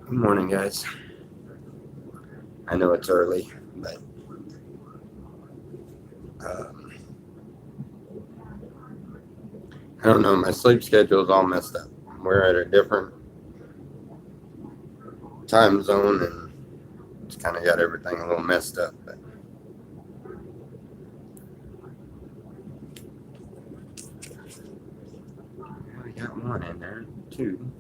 Good morning, guys. I know it's early, but um, I don't know. My sleep schedule is all messed up. We're at a different time zone, and it's kind of got everything a little messed up. But we got one in there, two.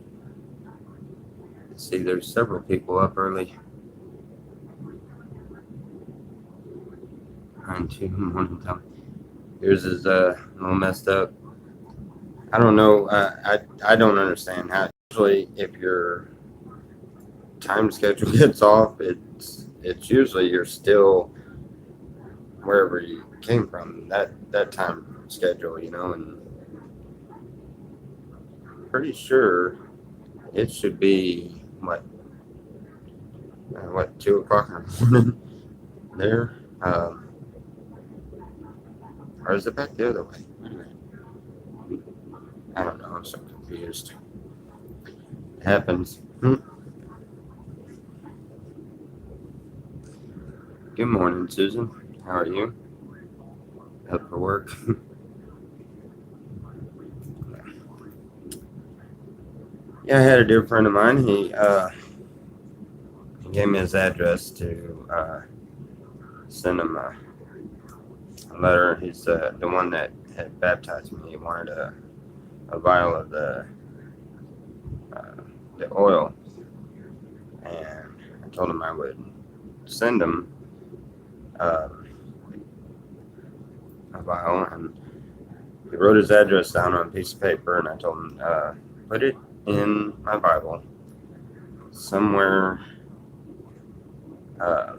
Let's see, there's several people up early. On two morning time. Yours is a little messed up. I don't know. I don't understand how. Usually, if your time schedule gets off, it's usually you're still wherever you came from, that time schedule, and pretty sure it should be what 2 o'clock in the morning there, or is it back the other way? I don't know. I'm so confused. It happens. Good morning, Susan. How are you? Up for work? Yeah, I had a dear friend of mine. He gave me his address to send him a letter. He's the one that had baptized me. He wanted a vial of uh, the oil, and I told him I would send him um, a vial, and he wrote his address down on a piece of paper, and I told him put it in my Bible somewhere uh,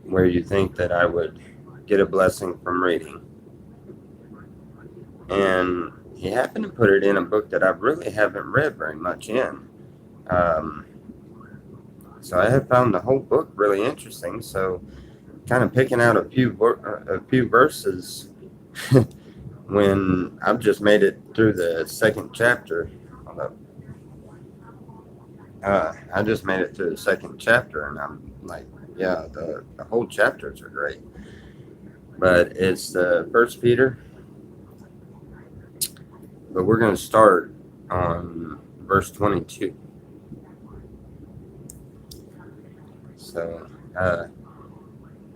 where you think that I would get a blessing from reading. And he happened to put it in a book that I really haven't read very much in. Um, so I have found the whole book really interesting. So kind of picking out a few verses when I've just made it through the second chapter. I just made it through the second chapter, and I'm like, yeah, the whole chapters are great. But it's the First Peter, but we're going to start on verse 22. So,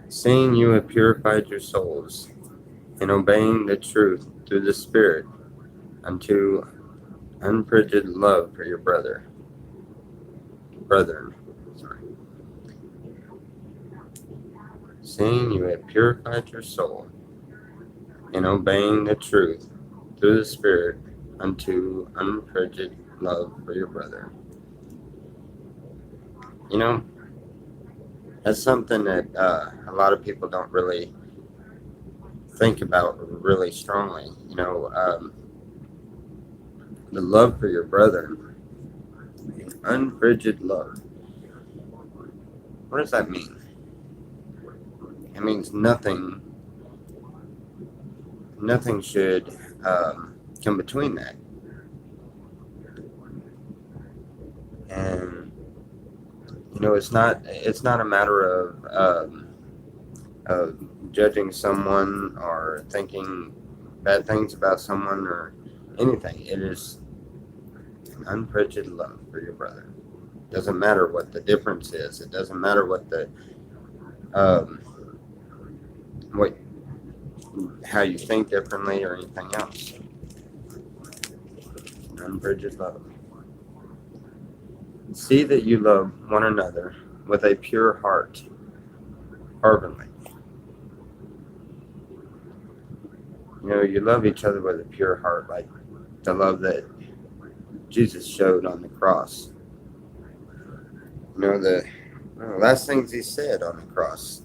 seeing you have purified your souls in obeying the truth through the Spirit unto unfrigid love for your brethren. Sorry. Seeing you have purified your soul in obeying the truth through the Spirit unto unfrigid love for your brother. You know, that's something that a lot of people don't really think about really strongly. The love for your brother, unfrigid love. What does that mean? It means nothing. Nothing should come between that. And it's not a matter of judging someone or thinking bad things about someone or anything. It is an unfrigid love for your brother. It doesn't matter what the difference is. It doesn't matter um, what how you think differently or anything else. An unfrigid love. See that you love one another with a pure heart, fervently. You love each other with a pure heart, like the love that Jesus showed on the cross. The last things he said on the cross.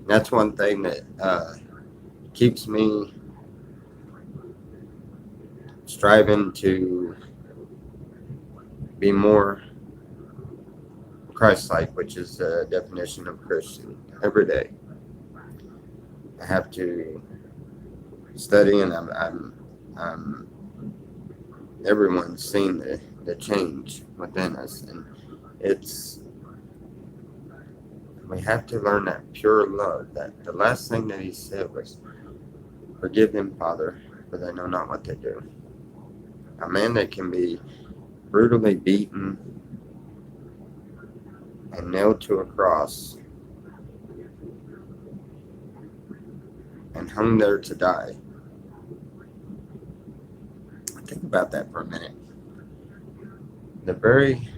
That's one thing that keeps me striving to be more Christ-like, which is the definition of Christian. Every day, I have to study, and I'm everyone's seen the change within us. And we have to learn that pure love. That the last thing that he said was, "Forgive them, Father, for they know not what they do." A man that can be brutally beaten and nailed to a cross and hung there to die. Think about that for a minute. The very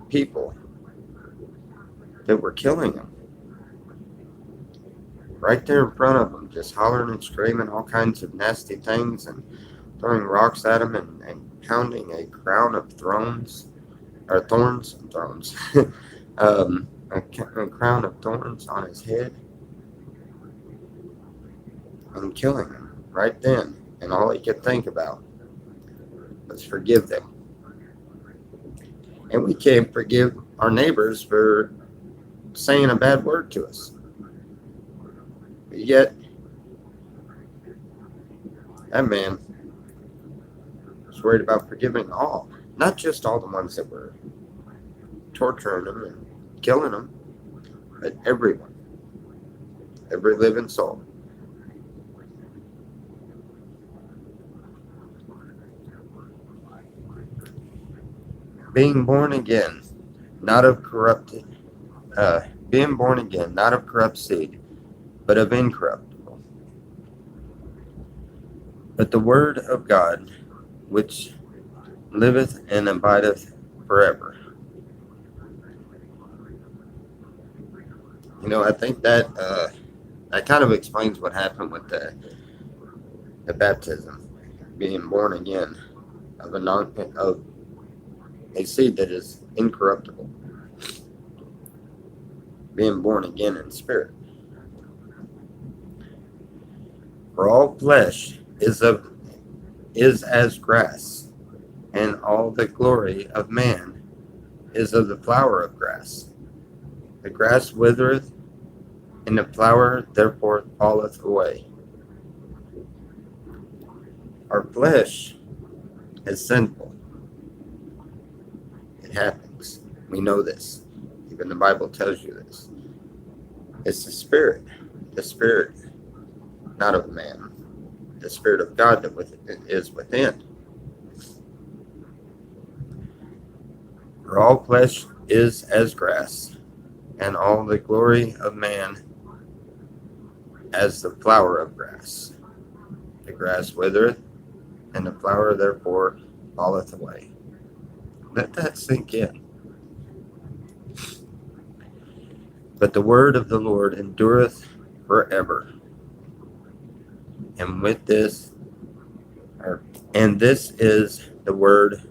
people that were killing him, right there in front of him, just hollering and screaming all kinds of nasty things and throwing rocks at him and pounding a crown of thorns, a crown of thorns on his head and killing him right then. And all he could think about was forgive them. And we can't forgive our neighbors for saying a bad word to us. Yet, that man was worried about forgiving all, not just all the ones that were torturing him and killing him, but everyone, every living soul. Being born again, not of corrupted, being born again, not of corrupt seed, but of incorruptible. But the word of God, which liveth and abideth forever. I think that kind of explains what happened with the baptism, being born again of a seed that is incorruptible, being born again in spirit. For all flesh is as grass, and all the glory of man is of the flower of grass. The grass withereth, and the flower therefore falleth away. Our flesh is sinful. It happens. We know this. Even the Bible tells you this. It's the spirit, not of man, the Spirit of God that is within. For all flesh is as grass, and all the glory of man as the flower of grass. The grass withereth, and the flower therefore falleth away. Let that sink in. But the word of the Lord endureth forever. And this is the word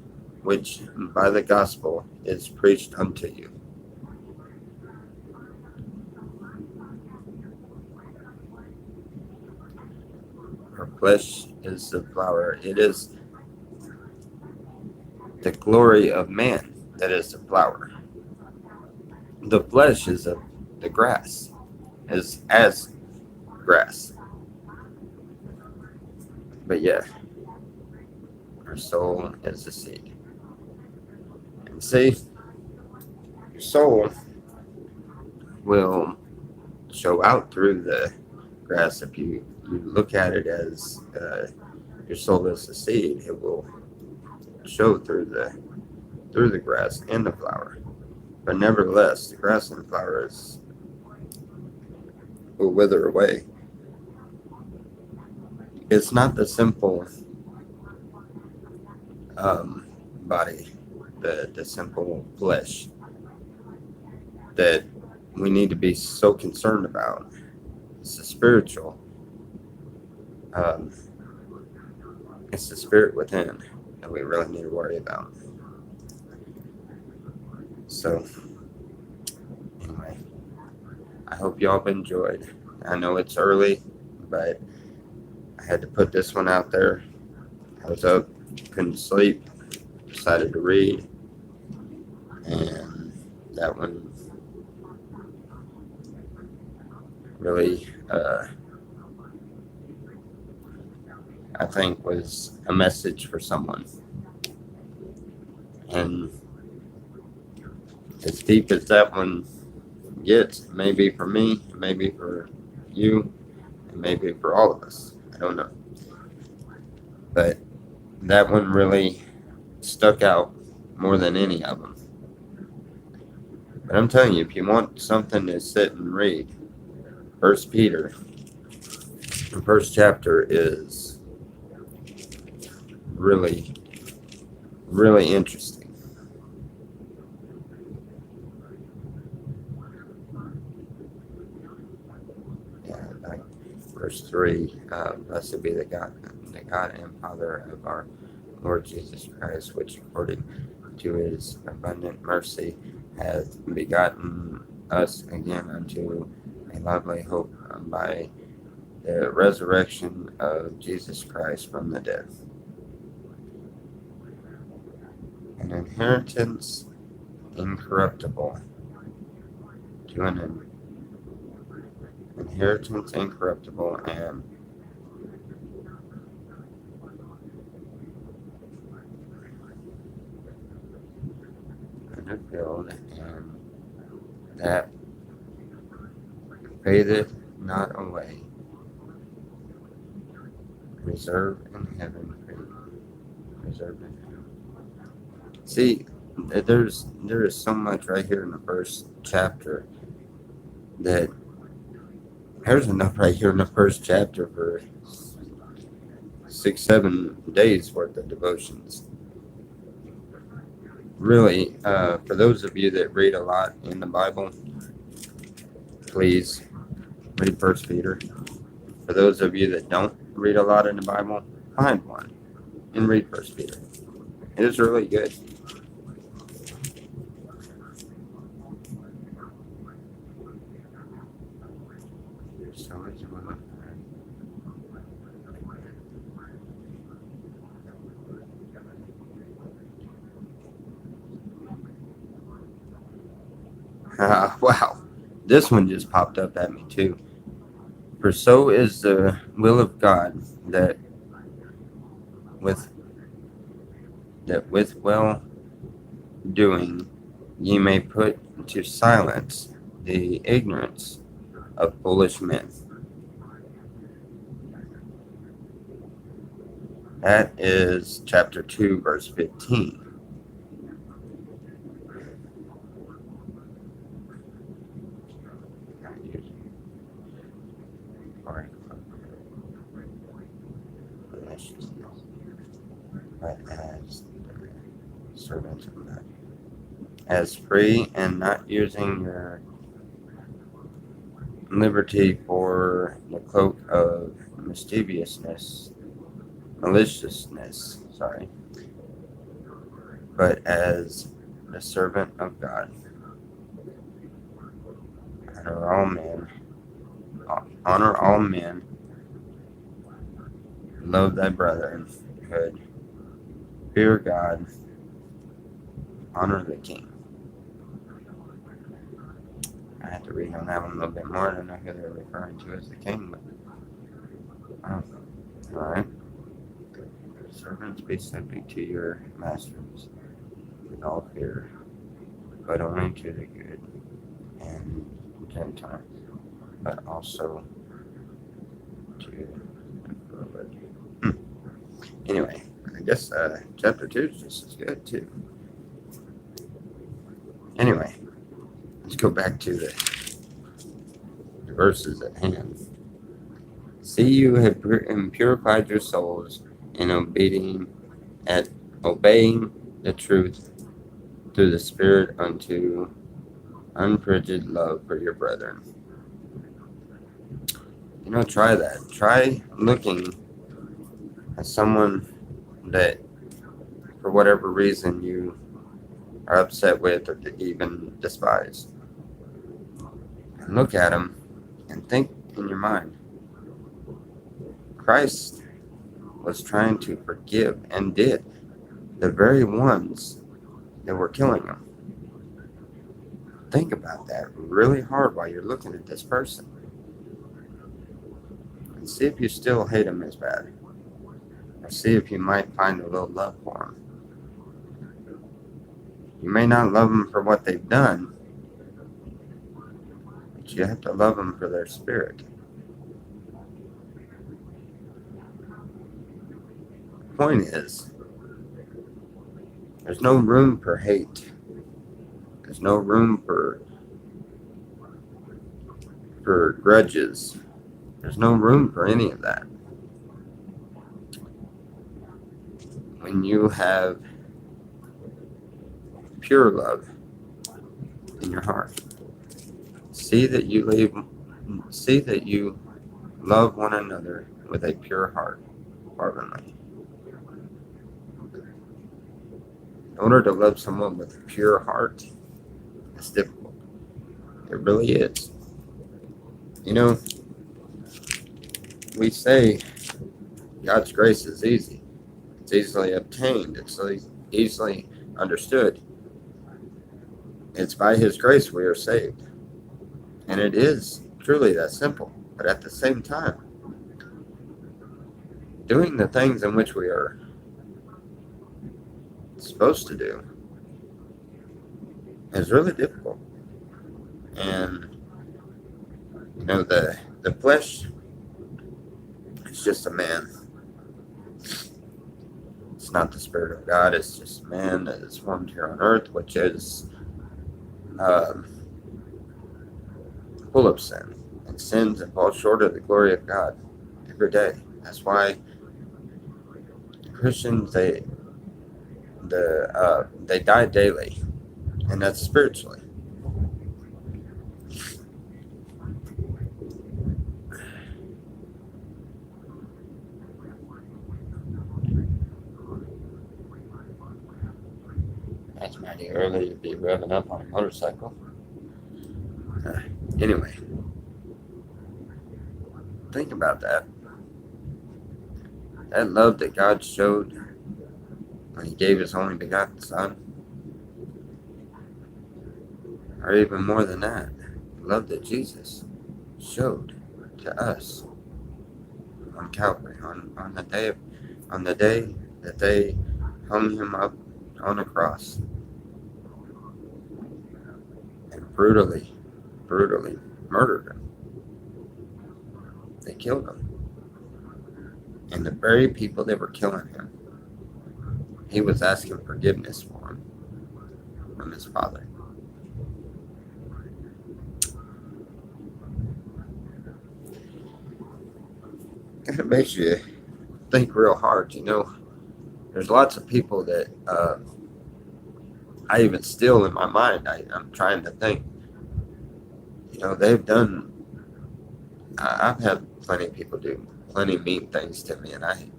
which by the gospel is preached unto you. Our flesh is the flower. It is the glory of man that is the flower. The flesh is of the grass, is as grass. But yeah, our soul is the seed. And see, your soul will show out through the grass. If you look at it as your soul is the seed, it will show through the grass and the flower. But nevertheless, the grass and the flower will wither away. It's not the simple body, the simple flesh that we need to be so concerned about. It's the spiritual. It's the spirit within that we really need to worry about. So, anyway, I hope y'all have enjoyed. I know it's early, but I had to put this one out there. I was up, couldn't sleep, decided to read, and that one really, I think, was a message for someone. And as deep as that one gets, maybe for me, maybe for you, and maybe for all of us. I don't know. But that one really stuck out more than any of them. But I'm telling you, if you want something to sit and read, First Peter, the first chapter is really, really interesting. Yeah, like verse 3, blessed be the God and Father of our Lord Jesus Christ, which according to his abundant mercy hath begotten us again unto a lively hope by the resurrection of Jesus Christ from the dead. An inheritance incorruptible to an inheritance incorruptible and unfilled, and that fadeth not away, reserved in heaven for you. Reserved in heaven. See, there is so much right here in the first chapter that there's enough right here in the first chapter for 6-7 days worth of devotions. Really, for those of you that read a lot in the Bible, please read First Peter. For those of you that don't read a lot in the Bible, find one and read First Peter. It is really good. So is one. Wow, this one just popped up at me too. For so is the will of God that with well doing ye may put to silence the ignorance of foolish men. That is chapter 2, verse 15. But as servants of God, as free and not using your liberty for the cloak of maliciousness, but as the servant of God. Honor all men, love thy brotherhood, fear God, honor the king. I had to read on that one a little bit more. I don't know who they're referring to as the king, but alright. Servants, be subject to your masters with all fear, but only to the good and gentle, but also to the good. Anyway, I guess chapter 2 is just as good too. Anyway, let's go back to the verses at hand. See, you have purified your souls in obeying the truth through the Spirit unto unfrigid love for your brethren. Try that. Try looking at someone that, for whatever reason, you are upset with or even despise. And look at them and think in your mind, Christ was trying to forgive and did the very ones that were killing him. Think about that really hard while you're looking at this person. And see if you still hate him as bad. Or see if you might find a little love for him. You may not love them for what they've done, but you have to love them for their spirit. The point is, there's no room for hate. There's no room for grudges. There's no room for any of that. When you have pure love in your heart, see that you love one another with a pure heart, fervently. In order to love someone with a pure heart, it's difficult. It really is. You know, we say God's grace is easy. It's easily obtained. It's easily understood. It's by His grace we are saved. And it is truly that simple. But at the same time, doing the things in which we are supposed to do is really difficult. And, you know, the flesh is just a man. It's not the Spirit of God. It's just man that is formed here on earth, which is full of sin and sins and falls short of the glory of God every day. That's why Christians they die daily, and that's spiritually. That's mighty early to be revving up on a motorcycle. Anyway, think about that. That love that God showed when He gave His only begotten Son, or even more than that, the love that Jesus showed to us on Calvary, on the day that they hung Him up on a cross and brutally murdered Him. They killed Him. And the very people that were killing Him, He was asking forgiveness for them from His Father. It makes you think real hard. You know, there's lots of people that I even still in my mind, I'm trying to think, you know, they've done, I've had plenty of people do plenty of mean things to me, and I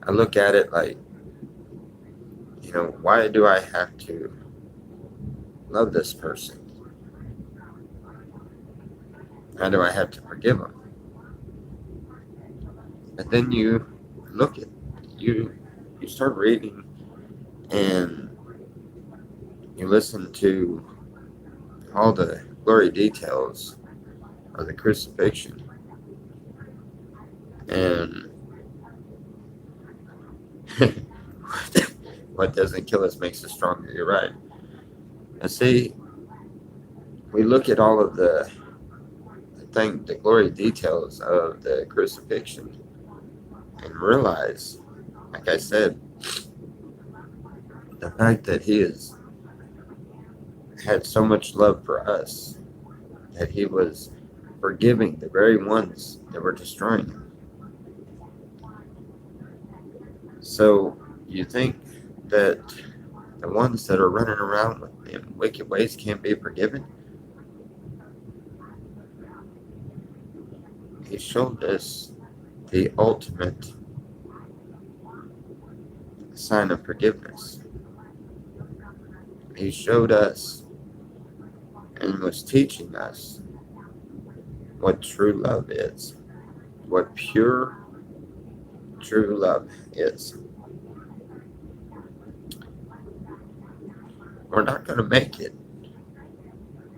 look at it like, you know, why do I have to love this person? Why do I have to forgive them? But then you look at, you start reading and you listen to all the glory details of the crucifixion. And what doesn't kill us makes us stronger. You're right. And see, we look at all of the glory details of the crucifixion and realize, like I said, the fact that He has had so much love for us, that He was forgiving the very ones that were destroying Him. So you think that the ones that are running around in wicked ways can't be forgiven? He showed us the ultimate sign of forgiveness. He showed us and was teaching us what true love is, what pure, true love is. We're not going to make it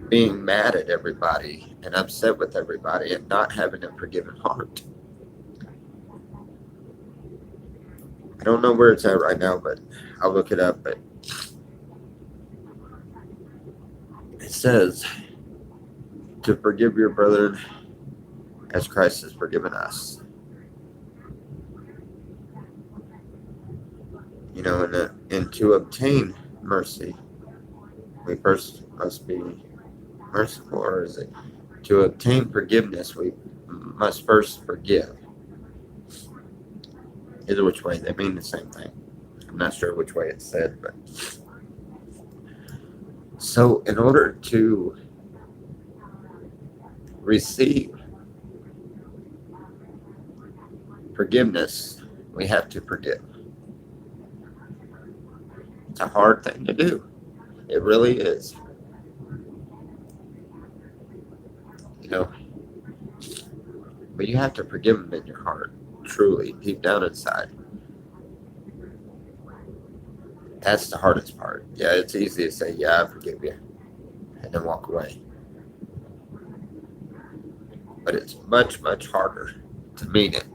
being mad at everybody and upset with everybody and not having a forgiving heart. I don't know where it's at right now, but I'll look it up. But says to forgive your brethren as Christ has forgiven us. You know, and to obtain mercy, we first must be merciful, or is it to obtain forgiveness, we must first forgive? Either which way, they mean the same thing. I'm not sure which way it's said, but so in order to receive forgiveness, we have to forgive. It's a hard thing to do. It really is. You know, but you have to forgive them in your heart, truly, deep down inside. That's the hardest part. Yeah, it's easy to say, yeah, I forgive you, and then walk away. But it's much, much harder to mean it.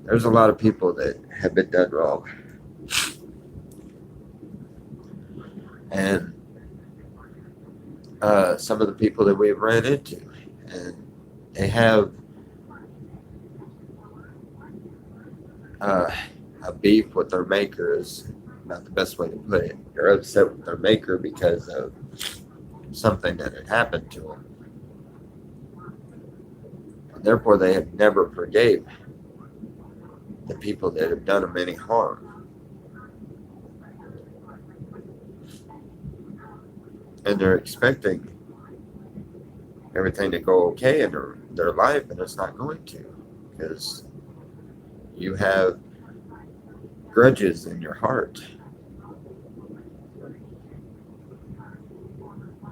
There's a lot of people that have been done wrong. And some of the people that we've ran into, and they have a beef with their maker is not the best way to put it. They're upset with their maker because of something that had happened to them. And therefore, they have never forgave the people that have done them any harm. And they're expecting everything to go okay in their life, and it's not going to, because you have grudges in your heart.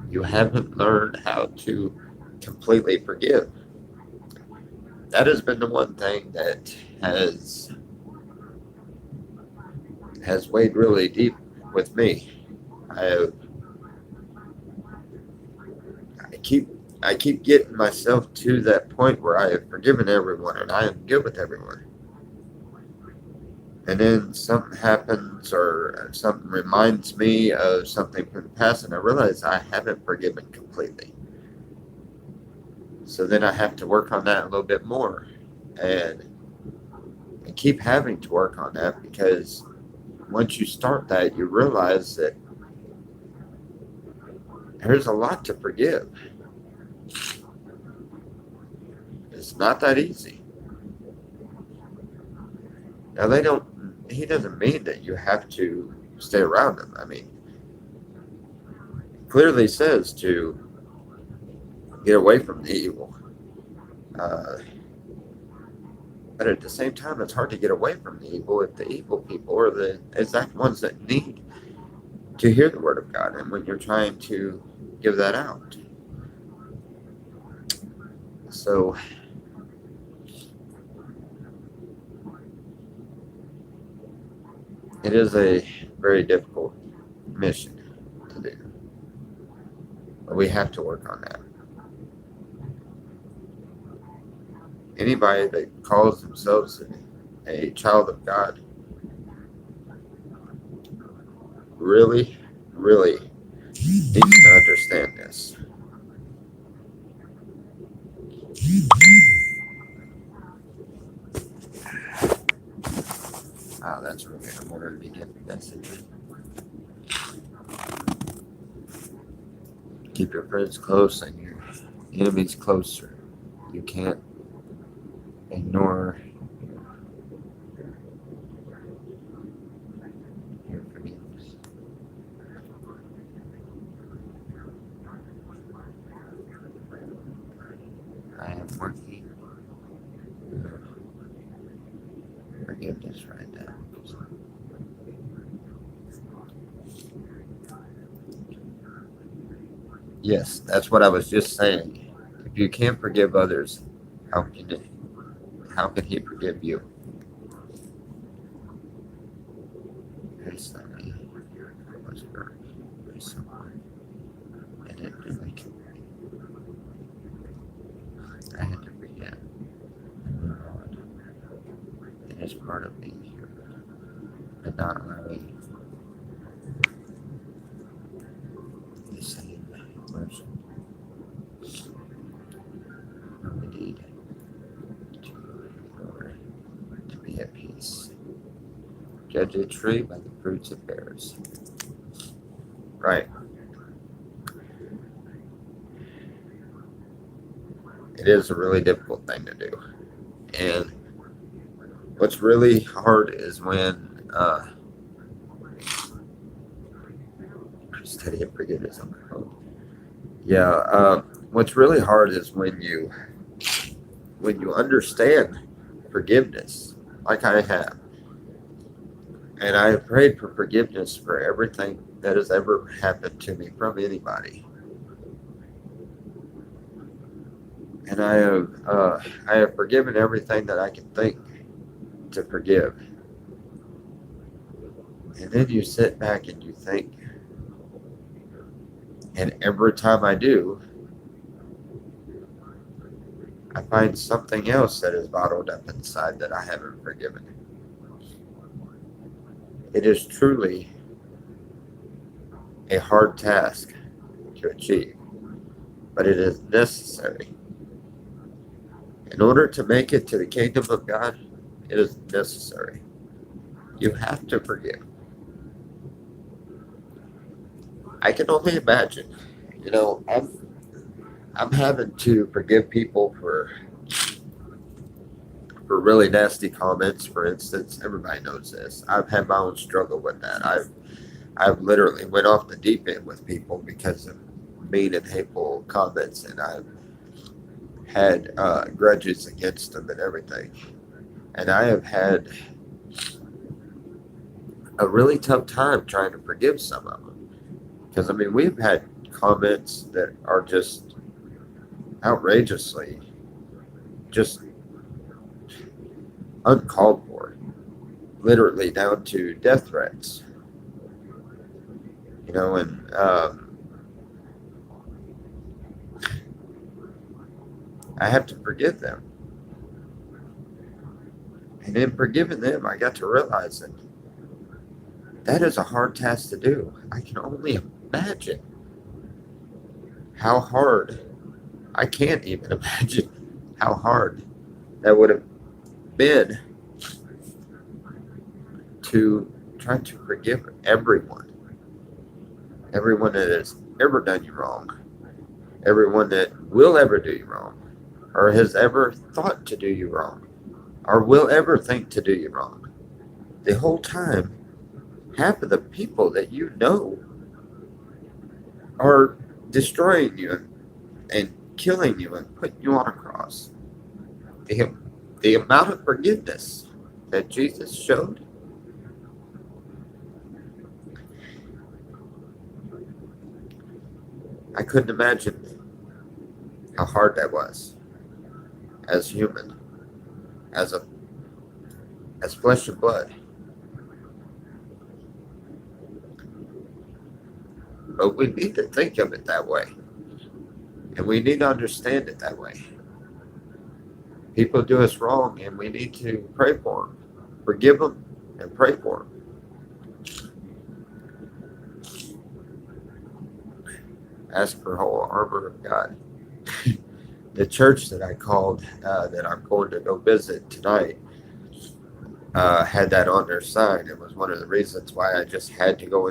You haven't learned how to completely forgive. That has been the one thing that has weighed really deep with me. I keep getting myself to that point where I have forgiven everyone and I am good with everyone. And then something happens or something reminds me of something from the past, and I realize I haven't forgiven completely. So then I have to work on that a little bit more, and keep having to work on that, because once you start that, you realize that there's a lot to forgive. It's not that easy. Now, he doesn't mean that you have to stay around them. I mean, it clearly says to get away from the evil. But at the same time, it's hard to get away from the evil if the evil people are the exact ones that need to hear the word of God, and when you're trying to give that out. So it is a very difficult mission to do. But we have to work on that. Anybody that calls themselves a child of God really, really needs to understand this. Wow, that's really an order to begin the message. Keep your friends close and your enemies closer. You can't ignore your forgiveness. I am working forgiveness right now. Yes, that's what I was just saying. If you can't forgive others, how can he forgive you? Recently, I was hurt by someone, and it really I had to forget and move on. It is part of being human, but not allowing Judge a tree by the fruits it bears. Right. It is a really difficult thing to do. And what's really hard is when steady and forgiveness. Yeah. What's really hard is when you understand forgiveness, like I have, and I have prayed for forgiveness for everything that has ever happened to me from anybody, and I have forgiven everything that I can think to forgive. And then you sit back and you think, and every time I do, I find something else that is bottled up inside that I haven't forgiven. It is truly a hard task to achieve, but it is necessary. In order to make it to the kingdom of God, it is necessary. You have to forgive. I can only imagine. I'm having to forgive people for really nasty comments. For instance, everybody knows this. I've had my own struggle with that. I've literally went off the deep end with people because of mean and hateful comments, and I've had grudges against them and everything. And I have had a really tough time trying to forgive some of them because we've had comments that are just outrageously just uncalled for, literally down to death threats. And I have to forgive them. And in forgiving them, I got to realize that is a hard task to do. I can only imagine how hard, I can't even imagine how hard that would have been to try to forgive everyone that has ever done you wrong, everyone that will ever do you wrong, or has ever thought to do you wrong, or will ever think to do you wrong. The whole time, half of the people that you know are destroying you and killing you and putting you on a cross. The, the amount of forgiveness that Jesus showed, I couldn't imagine how hard that was as human, as a as flesh and blood. But we need to think of it that way. And we need to understand it that way. People do us wrong and we need to pray for them. Forgive them and pray for them. Ask for whole armor of God. The church that I called, that I'm going to go visit tonight, had that on their sign. It was one of the reasons why I just had to go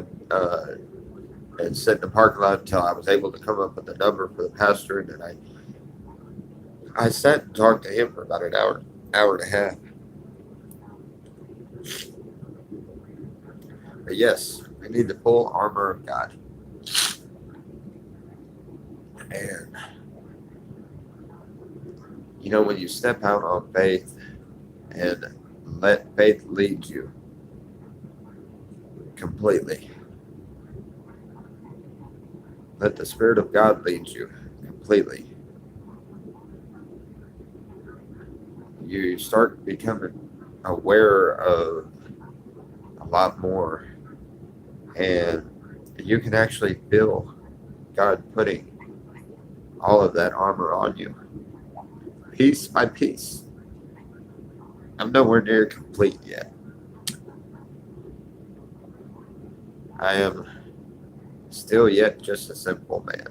and sit in the parking lot until I was able to come up with a number for the pastor. And then I sat and talked to him for about an hour and a half. But yes, I need the full armor of God. And when you step out on faith and let faith lead you completely, let the Spirit of God lead you completely, you start becoming aware of a lot more, and you can actually feel God putting all of that armor on you, piece by piece. I'm nowhere near complete yet. I am still yet just a simple man.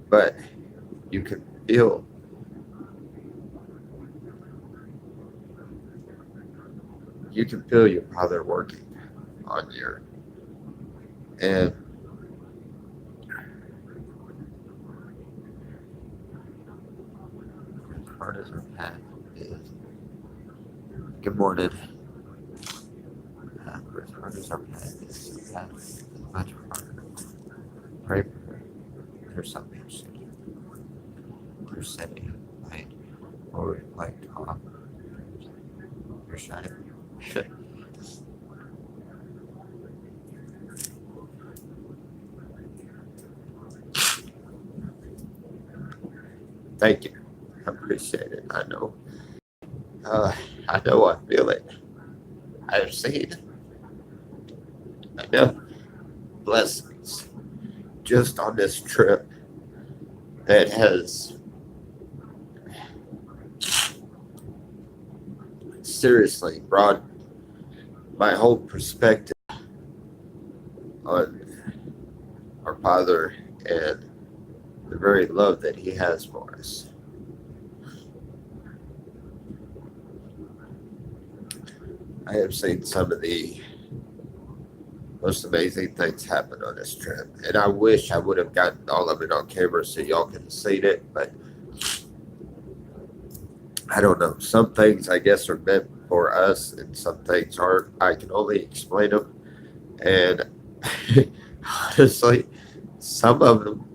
But you can feel you can feel your Father working on you. And as hard as our path is, good morning. As hard as our path is, the path is much harder. Pray for there's something you're setting, right? Or reflect on your shining. Thank you. I appreciate it. I know. I know I feel it. I have seen enough blessings just on this trip that has seriously brought my whole perspective on our Father and the very love that He has for us. I have seen some of the most amazing things happen on this trip, and I wish I would have gotten all of it on camera so y'all could have seen it, but I don't know. Some things I guess are meant for us, and some things aren't. I can only explain them, and honestly, some of them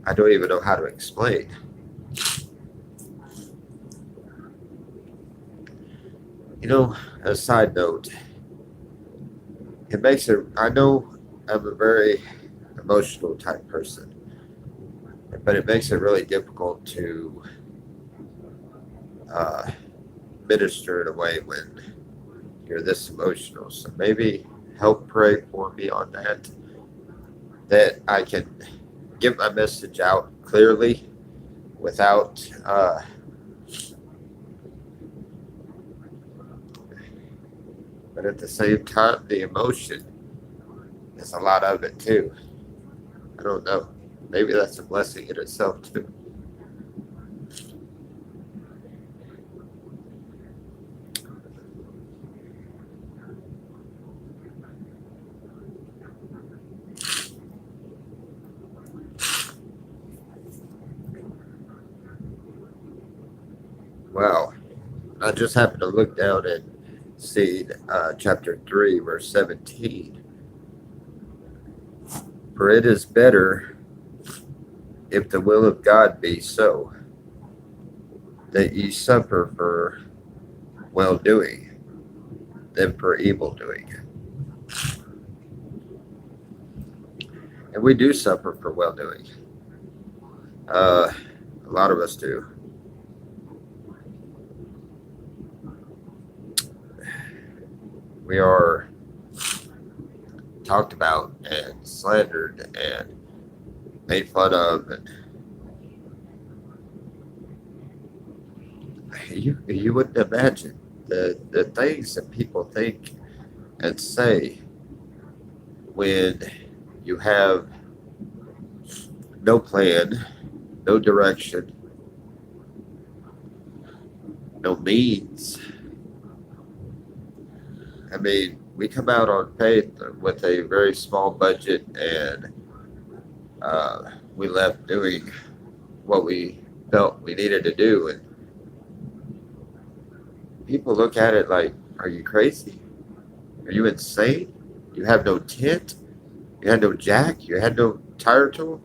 I don't even know how to explain. You know, a side note, it makes it, I know I'm a very emotional type person, but it makes it really difficult to uh, minister in a way when you're this emotional. So maybe help pray for me on that I can get my message out clearly without, but at the same time, the emotion is a lot of it too. I don't know. Maybe that's a blessing in itself too. Wow. I just happened to look down and see chapter 3, verse 17. For it is better, if the will of God be so, that ye suffer for well doing than for evil doing. And we do suffer for well doing. A lot of us do. We are talked about and slandered and made fun of, and you wouldn't imagine the things that people think and say when you have no plan, no direction, no means. I mean, we come out on faith with a very small budget, and we left doing what we felt we needed to do. And people look at it like, are you crazy? Are you insane? You have no tent? You had no jack? You had no tire tool?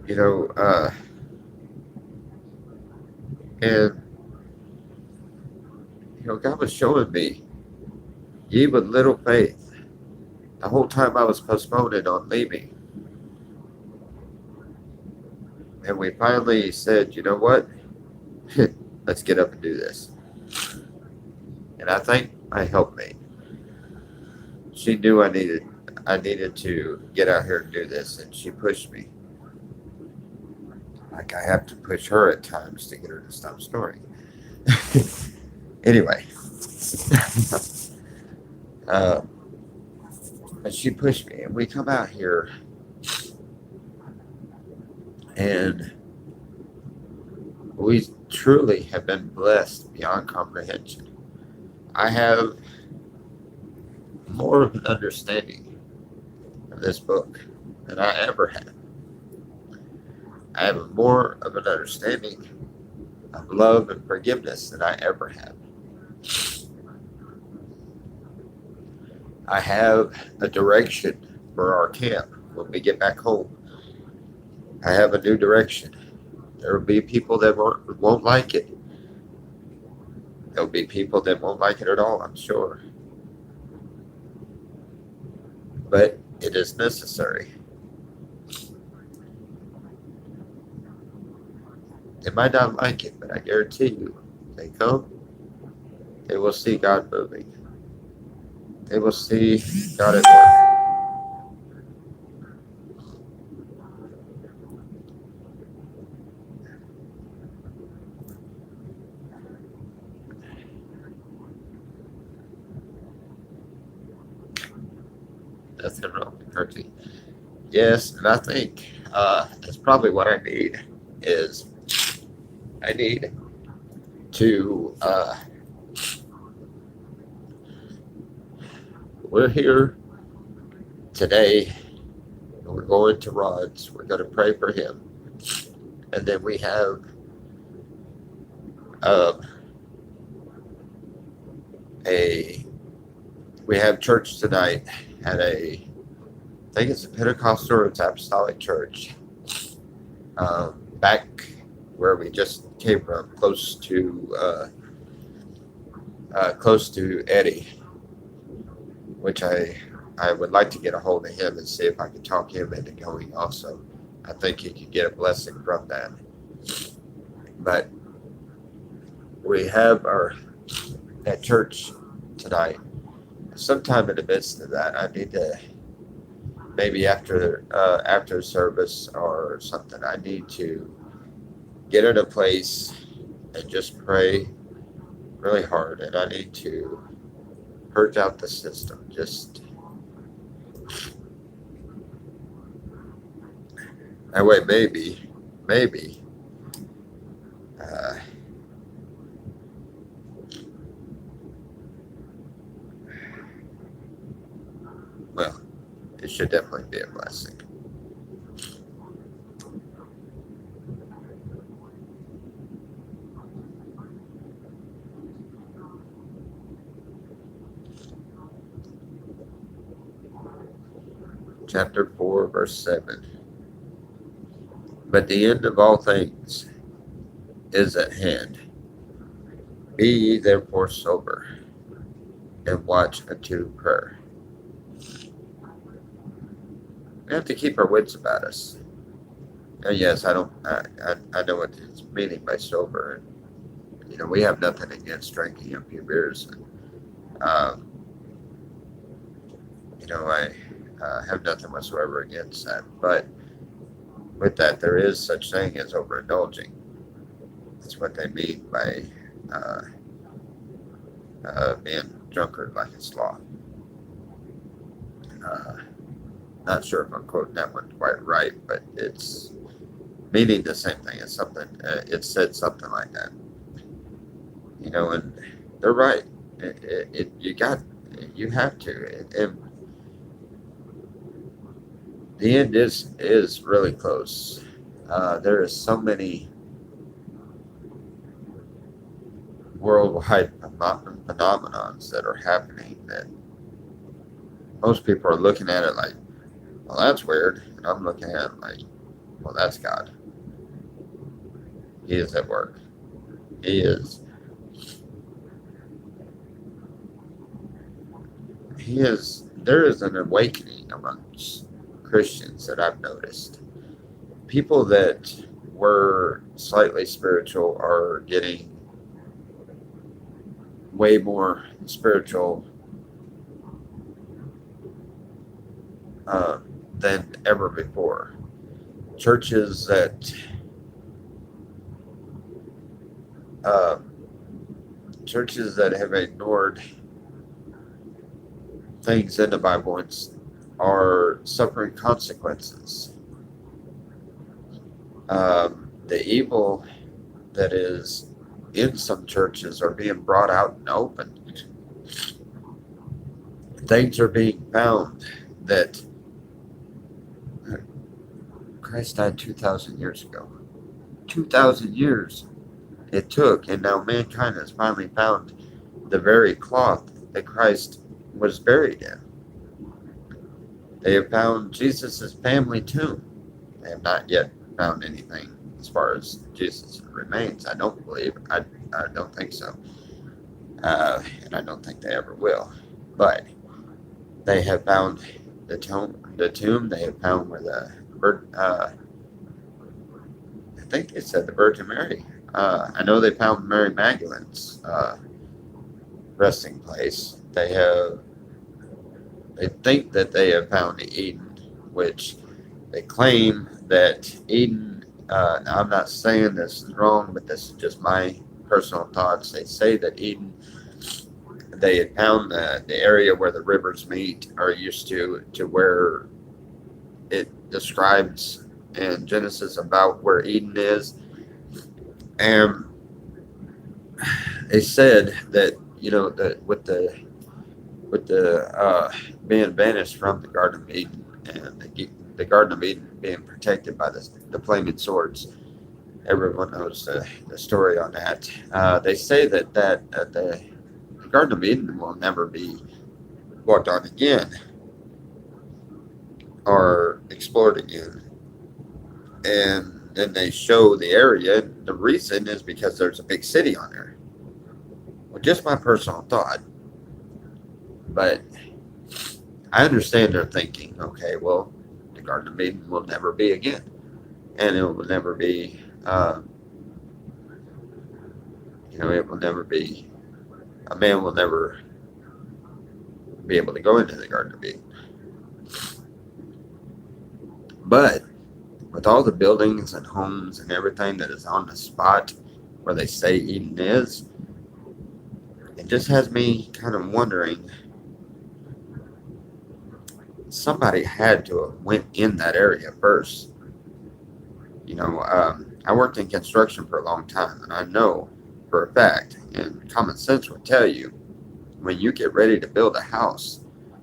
You know, and, God was showing me, ye with little faith, the whole time I was postponing on leaving. And we finally said, you know what? Let's get up and do this. And I think my helpmate, she knew I needed to get out here and do this, and she pushed me. Like I have to push her at times to get her to stop snoring. Anyway, uh, but she pushed me, and we come out here, and truly have been blessed beyond comprehension. I have more of an understanding of this book than I ever had. I have more of an understanding of love and forgiveness than I ever had. I have a direction for our camp when we get back home. I have a new direction. There will be people that won't like it. There'll be people that won't like it at all, I'm sure. But it is necessary. They might not like it, but I guarantee you, they come, they will see God moving. They will see God at work. Nothing wrong with Kirty. Yes, and I think that's probably what I need is I need to we're here today. We're going to Rod's. We're going to pray for him, and then um, a we have church tonight at I think it's a Pentecostal or it's Apostolic Church, back where we just came from, close to Eddie, which I would like to get a hold of him and see if I can talk him into going also. I think he could get a blessing from that. But we have our at church tonight. Sometime in the midst of that, I need to maybe after service or something. I need to get in a place and just pray really hard, and I need to purge out the system. Just that way, maybe. Uh, well, it should definitely be a blessing. Chapter 4, verse 7. But the end of all things is at hand. Be ye therefore sober, and watch unto prayer. We have to keep our wits about us. And yes, I don't. I know what it's meaning by sober. We have nothing against drinking a few beers. Um, I have nothing whatsoever against that. But with that, there is such thing as overindulging. That's what they mean by being drunkard like a sloth. Not sure if I'm quoting that one quite right, but it's meaning the same thing. It's something. It said something like that. And they're right. You have to. And the end is really close. There is so many worldwide phenomenons that are happening that most people are looking at it like, well, that's weird. And I'm looking at it like, well, that's God. He is at work. He is. There is an awakening amongst Christians that I've noticed. People that were slightly spiritual are getting way more spiritual than ever before. Churches that have ignored things in the Bible are suffering consequences. The that is in some churches are being brought out and open. Things are being found that Christ died 2,000 years ago. 2,000 years it took, and now mankind has finally found the very cloth that Christ was buried in. They have found Jesus' family tomb. They have not yet found anything as far as Jesus' remains. I don't believe. I don't think so. And I don't think they ever will. But they have found the tomb. They have found where the I think it said the Virgin Mary. I know they found Mary Magdalene's resting place. They think that they have found Eden, which they claim that Eden. I'm not saying this is wrong, but this is just my personal thoughts. They say that Eden, they had found the area where the rivers meet, or used to where it describes in Genesis about where Eden is. And they said that, that with the being banished from the Garden of Eden, and the Garden of Eden being protected by the flaming swords, everyone knows the story on that. They say that the Garden of Eden will never be walked on again or explored again. And then they show the area. The reason is because there's a big city on there. Well, just my personal thought. But I understand their thinking. Okay, well, the Garden of Eden will never be again. And it will never be, it will never be, a man will never be able to go into the Garden of Eden. But with all the buildings and homes and everything that is on the spot where they say Eden is, it just has me kind of wondering, somebody had to have went in that area first. I worked in construction for a long time, and I know for a fact, and common sense would tell you, when you get ready to build a house,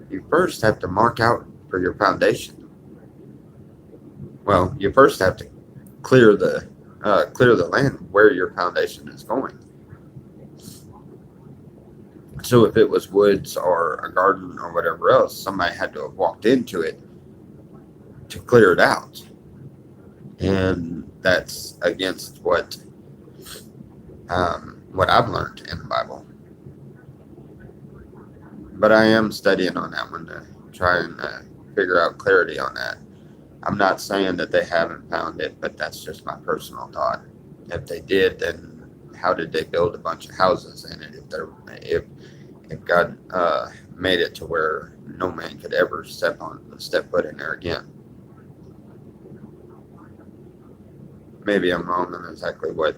you first have to mark out for your foundation. Well, you first have to clear the land where your foundation is going. So if it was woods or a garden or whatever else, somebody had to have walked into it to clear it out. And that's against what I've learned in the Bible. But I am studying on that one to try and figure out clarity on that. I'm not saying that they haven't found it, but that's just my personal thought. If they did, then how did they build a bunch of houses in it? If God made it to where no man could ever step foot in there again. Maybe I'm wrong on exactly what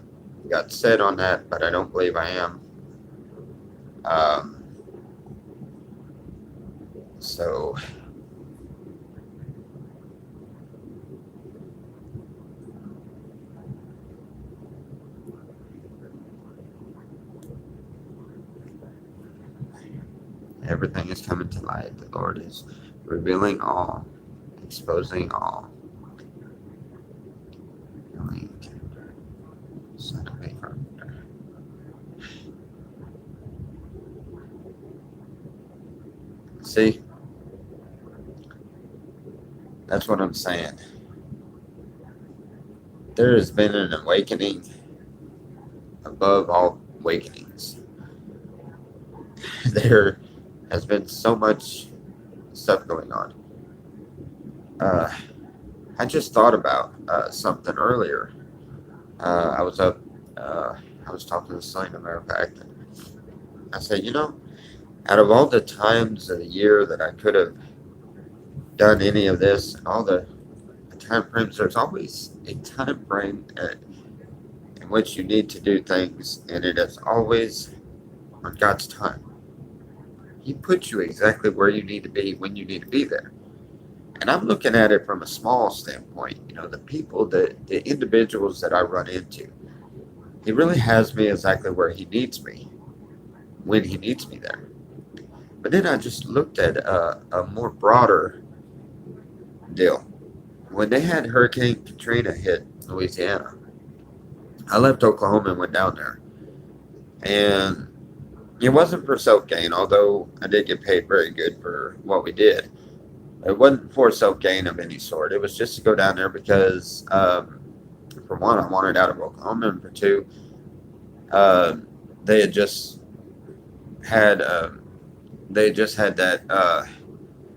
got said on that, but I don't believe I am. So everything is coming to light. The Lord is revealing all, exposing all. See, that's what I'm saying. There has been an awakening above all awakenings. There has been so much stuff going on. I just thought about something earlier. I was up, I was talking to Selena, matter of fact, and I said, out of all the times of the year that I could have done any of this and all the time frames, there's always a time frame in which you need to do things, and it is always on God's time. He puts you exactly where you need to be when you need to be there. And I'm looking at it from a small standpoint. The people, the individuals that I run into, He really has me exactly where he needs me when he needs me there. But then I just looked at a more broader deal. When they had Hurricane Katrina hit Louisiana, I left Oklahoma and went down there. And it wasn't for self gain, although I did get paid very good for what we did. It wasn't for self gain of any sort. It was just to go down there because, for one, I wanted out of Oklahoma, and for two, uh, they had just had that.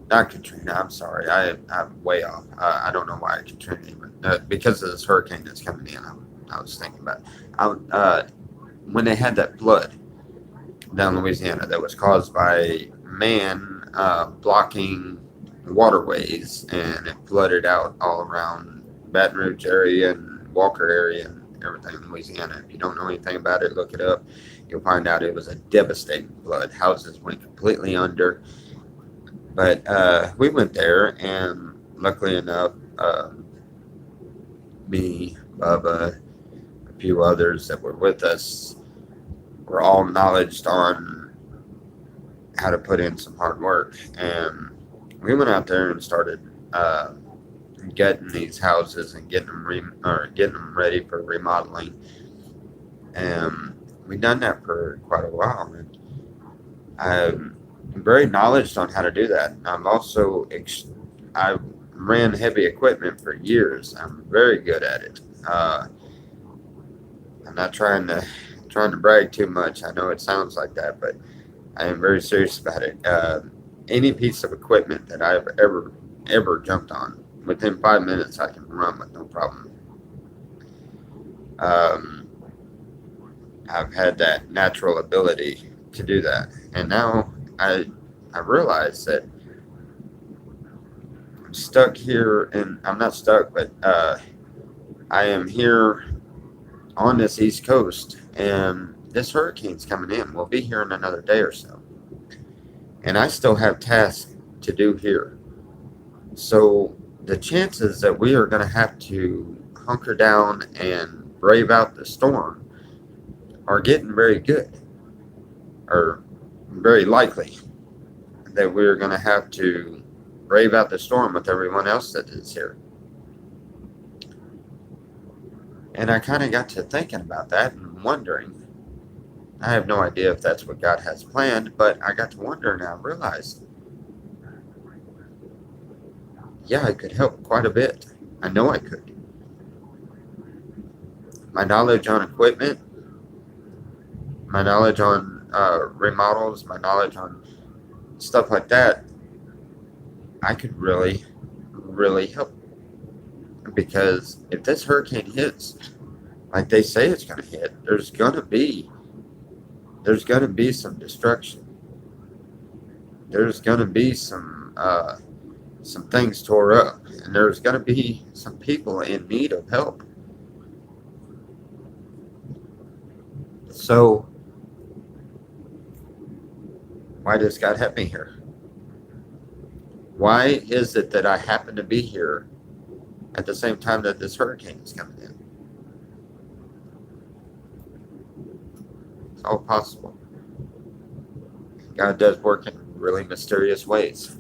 Not Katrina. I'm sorry. I'm way off. I don't know why Katrina even because of this hurricane that's coming in. I was thinking about. When they had that flood down Louisiana that was caused by man blocking waterways, and it flooded out all around Baton Rouge area and Walker area and everything in Louisiana. If you don't know anything about it, look it up. You'll find out it was a devastating flood. Houses went completely under. But we went there, and luckily enough, me, Bubba, a few others that were with us were all knowledged on how to put in some hard work. And we went out there and started getting these houses and getting them ready for remodeling. And we've done that for quite a while. And I'm very knowledgeable on how to do that. I ran heavy equipment for years. I'm very good at it. I'm not trying to brag too much. I know it sounds like that, but I am very serious about it. Any piece of equipment that I've ever jumped on, within 5 minutes I can run with no problem. Um, I've had that natural ability to do that, and now I realize that I'm stuck here, and I'm not stuck, but I am here on this East Coast, and this hurricane's coming in. We'll be here in another day or so, and I still have tasks to do here. So the chances that we are going to have to hunker down and brave out the storm are getting very good, or very likely that we're going to have to brave out the storm with everyone else that is here. And I kind of got to thinking about that and wondering. I have no idea if that's what God has planned, but I got to wonder, and I realized, yeah, I could help quite a bit. I know I could. My knowledge on equipment, my knowledge on remodels, my knowledge on stuff like that, I could really, really help. Because if this hurricane hits, like they say it's going to hit, there's gonna be some destruction. There's gonna be some things tore up, and there's gonna be some people in need of help. So why does God have me here? Why is it that I happen to be here at the same time that this hurricane is coming in? It's all possible. God does work in really mysterious ways.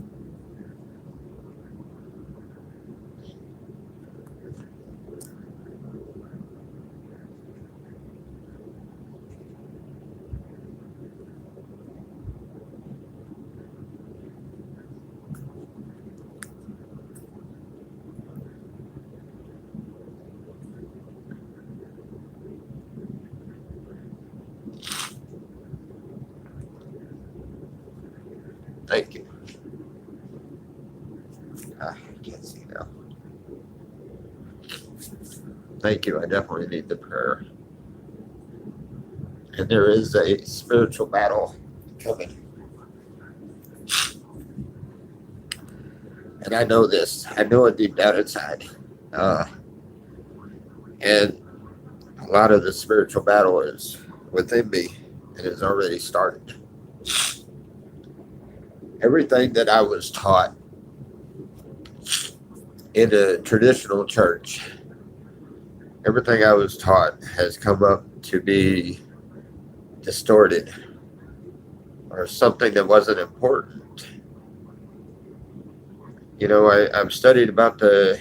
Thank you. I can't see now. Thank you. I definitely need the prayer. And there is a spiritual battle coming. And I know this. I know it deep down inside. Uh, and a lot of the spiritual battle is within me. It has already started. Everything that I was taught in a traditional church everything I was taught has come up to be distorted or something that wasn't important. I've studied about the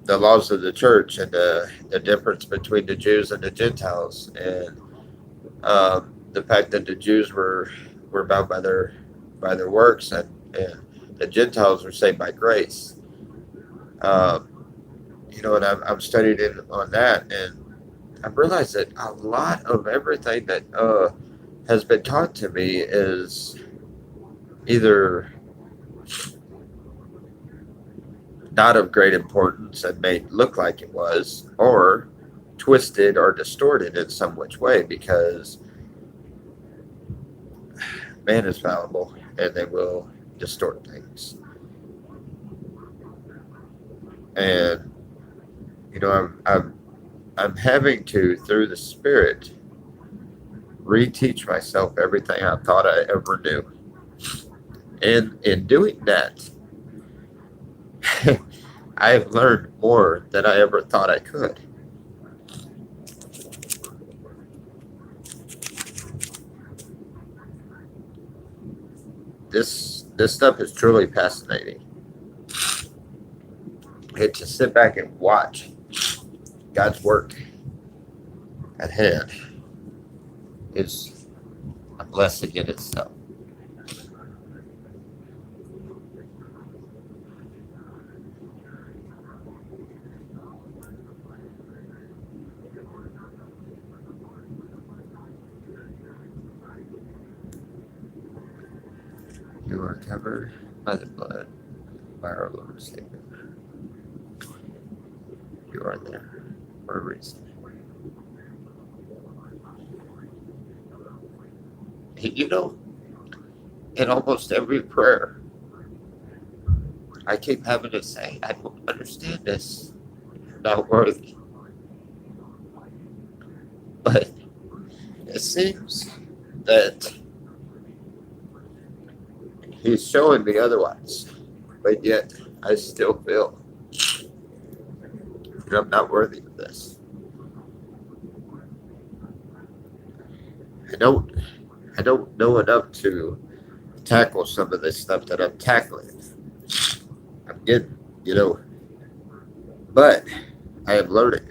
laws of the church and the difference between the Jews and the Gentiles, and the fact that the Jews were bound by their works, and the Gentiles were saved by grace. Um, and I've studied on that, and I've realized that a lot of everything that has been taught to me is either not of great importance and made look like it was, or twisted or distorted in some which way, because man is fallible and they will distort things. And I'm having to, through the Spirit, reteach myself everything I thought I ever knew. And in doing that, I have learned more than I ever thought I could. This stuff is truly fascinating. And to sit back and watch God's work at hand is a blessing in itself. You are covered by the blood by our Lord and Savior. You are there for a reason. You know, in almost every prayer, I keep having to say, I don't understand this. I'm not worthy. But it seems that He's showing me otherwise. But yet, I still feel that I'm not worthy of this. I don't I don't know enough to tackle some of this stuff that I'm tackling. I'm getting, you know, but I am learning.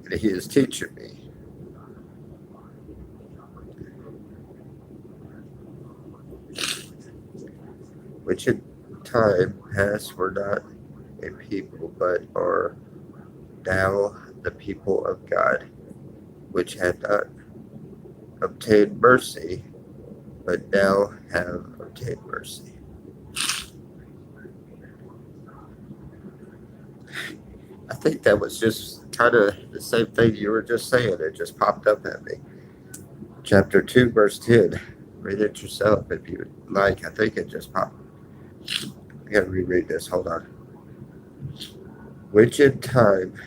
And He is teaching me. Which in time past were not a people, but are now the people of God, which had not obtained mercy, but now have obtained mercy. I think that was just kind of the same thing you were just saying. It just popped up at me. Chapter 2, verse 10. Read it yourself if you like. I think it just popped. I gotta reread this. Hold on. Which in time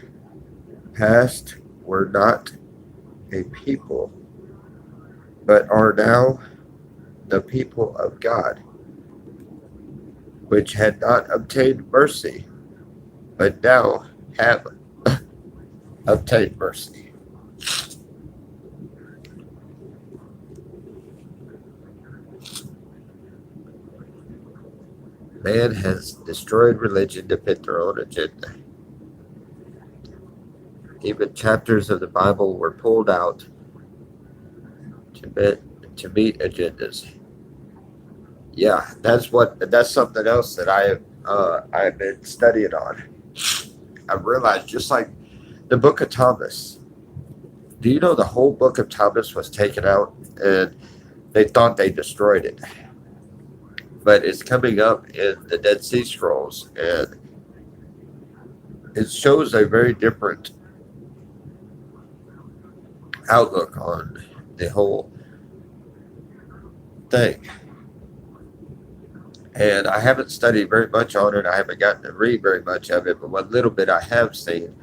past were not a people, but are now the people of God, which had not obtained mercy, but now have obtained mercy. Man has destroyed religion to fit their own agenda. Even chapters of the Bible were pulled out to meet agendas. Yeah, that's something else that I've been studying on. I've realized, just like the Book of Thomas. Do you know the whole Book of Thomas was taken out, and they thought they destroyed it, but it's coming up in the Dead Sea Scrolls, and it shows a very different outlook on the whole thing. And I haven't studied very much on it. I haven't gotten to read very much of it, but what little bit I have seen,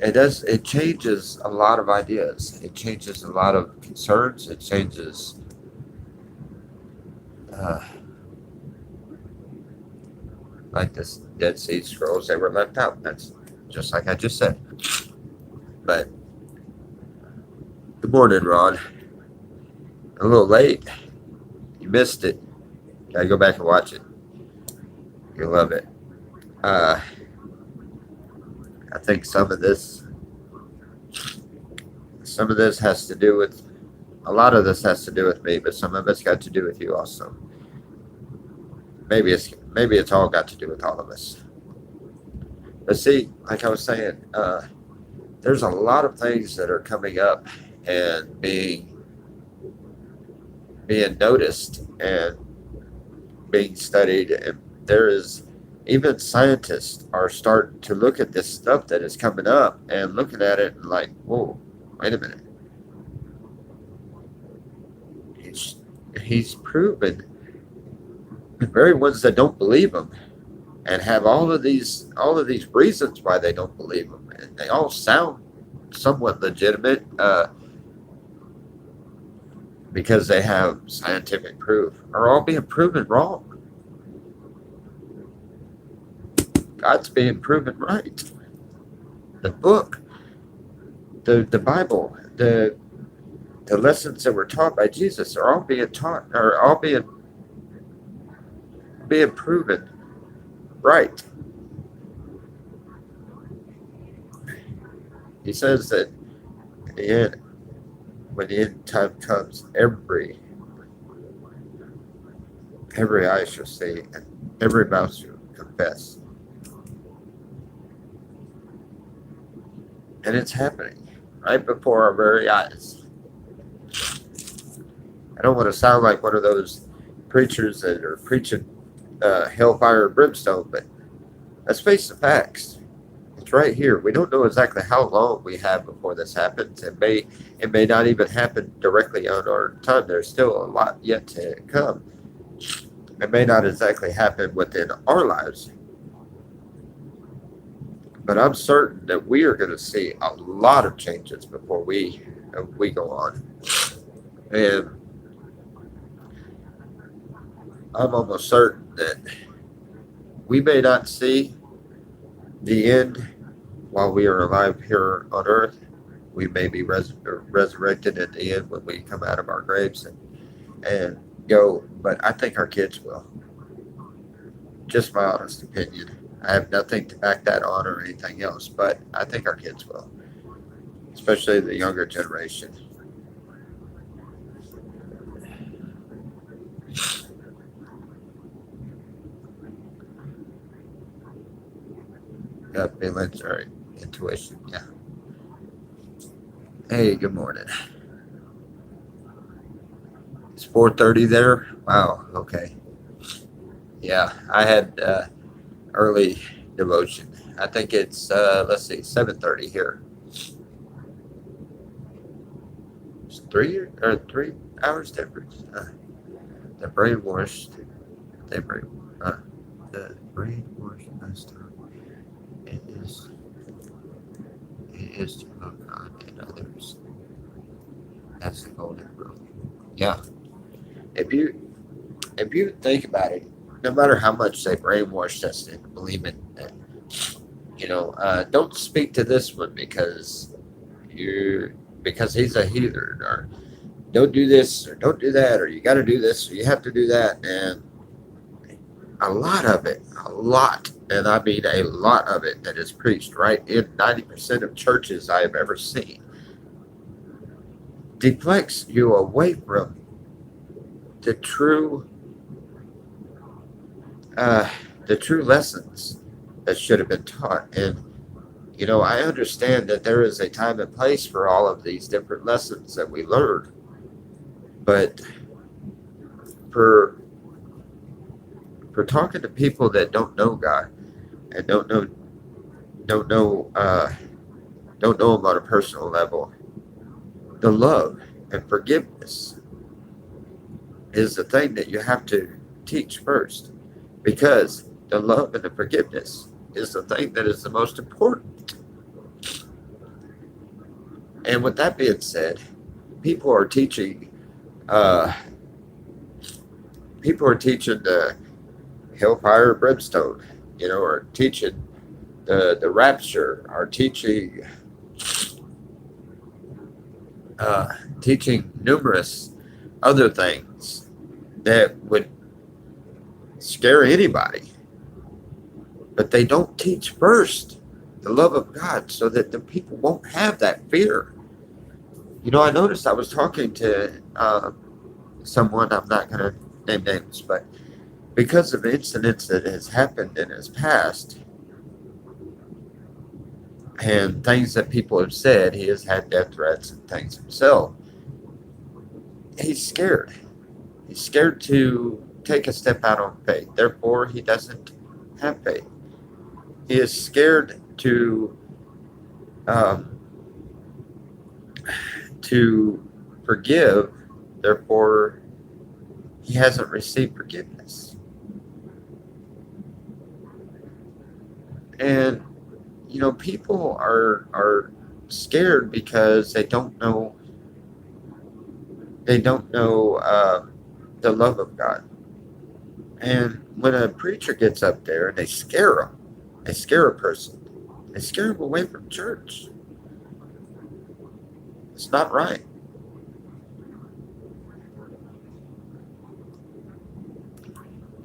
it changes a lot of ideas. It changes a lot of concerns. It changes uh, like this Dead Sea Scrolls, they were left out. That's just like I just said. But good morning, Ron. A little late. You missed it. Gotta go back and watch it. You'll love it. Uh, I think some of this has to do with, a lot of this has to do with me, but some of it's got to do with you also. Maybe it's all got to do with all of us. But see, like I was saying, there's a lot of things that are coming up and being noticed and being studied, and there is, even scientists are starting to look at this stuff that is coming up and looking at it and like, whoa, wait a minute. He's proven the very ones that don't believe him and have all of these reasons why they don't believe him, and they all sound somewhat legitimate, because they have scientific proof, are all being proven wrong. God's being proven right. The book, the Bible, the lessons that were taught by Jesus are all being proven right. He says that in the end, when the end time comes, every eye shall see and every mouth shall confess. And it's happening right before our very eyes. I don't want to sound like one of those preachers that are preaching hellfire and brimstone, but let's face the facts. It's right here. We don't know exactly how long we have before this happens. It may not even happen directly on our time. There's still a lot yet to come. It may not exactly happen within our lives, but I'm certain that we are going to see a lot of changes before we go on. And I'm almost certain that we may not see the end while we are alive here on earth. We may be resurrected at the end when we come out of our graves and go, but I think our kids will. Just my honest opinion. I have nothing to back that on or anything else, but I think our kids will, especially the younger generation. Yeah, feelings or intuition. Yeah. Hey, good morning. It's 4:30 there. Wow. Okay. Yeah, I had early devotion. I think it's let's see, 7:30 here. It's 3 hours difference. The brainwashed. They brain. The brainwashed messed up. It is. It is to love God and others. That's the golden rule. Yeah. If you think about it, no matter how much they brainwashed us into believing that, don't speak to this one because he's a heathen, or don't do this or don't do that, or you got to do this or you have to do that, and a lot, and I mean a lot of it that is preached right in 90% of churches I have ever seen deflects you away from the true lessons that should have been taught. And I understand that there is a time and place for all of these different lessons that we learn, but for talking to people that don't know God and don't know him on a personal level, the love and forgiveness is the thing that you have to teach first, because the love and the forgiveness is the thing that is the most important. And with that being said, people are teaching the hellfire and brimstone. or teaching the rapture, or teaching numerous other things that would scare anybody. But they don't teach first the love of God so that the people won't have that fear. I noticed I was talking to someone, I'm not going to name names, but because of incidents that has happened in his past and things that people have said, he has had death threats and things himself. He's scared. He's scared to take a step out on faith. Therefore, he doesn't have faith. He is scared um, to forgive. Therefore, he hasn't received forgiveness. And people are scared because they don't know the love of God. And when a preacher gets up there and they scare a person, they scare them away from church. It's not right.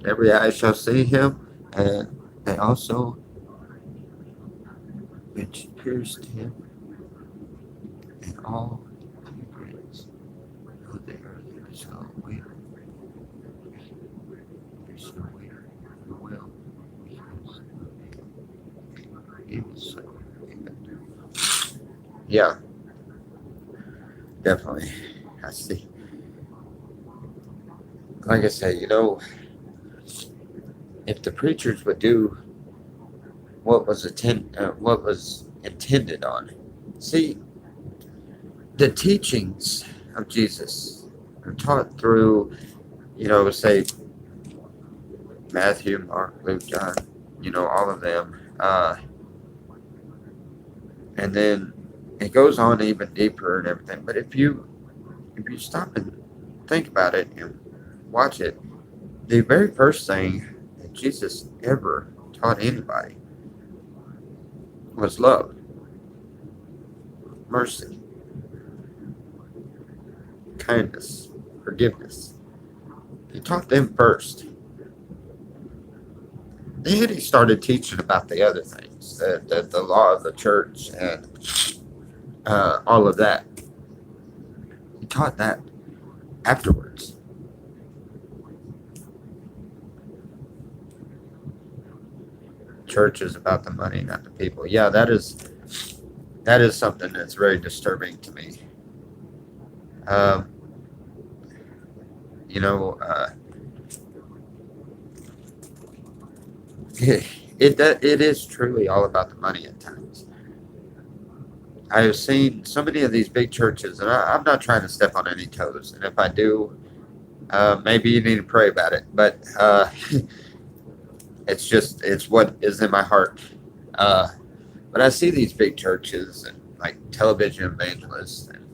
Every eye shall see him, and they also which pierced him, and all hypocrites who the earth shall weep. They shall weep and wail because he was so. Yeah, definitely. I see. Like I say, if the preachers would do what was intended on. See, the teachings of Jesus are taught through, say Matthew, Mark, Luke, John, all of them, and then it goes on even deeper and everything. But if you stop and think about it and watch it, the very first thing that Jesus ever taught anybody was love, mercy, kindness, forgiveness. He taught them first. Then he started teaching about the other things, the law of the church and all of that. He taught that afterwards. Church is about the money, not the people. Yeah, that is something that's very disturbing to me. Um, you know, uh, it is truly all about the money at times. I have seen so many of these big churches, and I'm not trying to step on any toes. And if I do, maybe you need to pray about it. But it's what is in my heart. Uh, but I see these big churches and like television evangelists and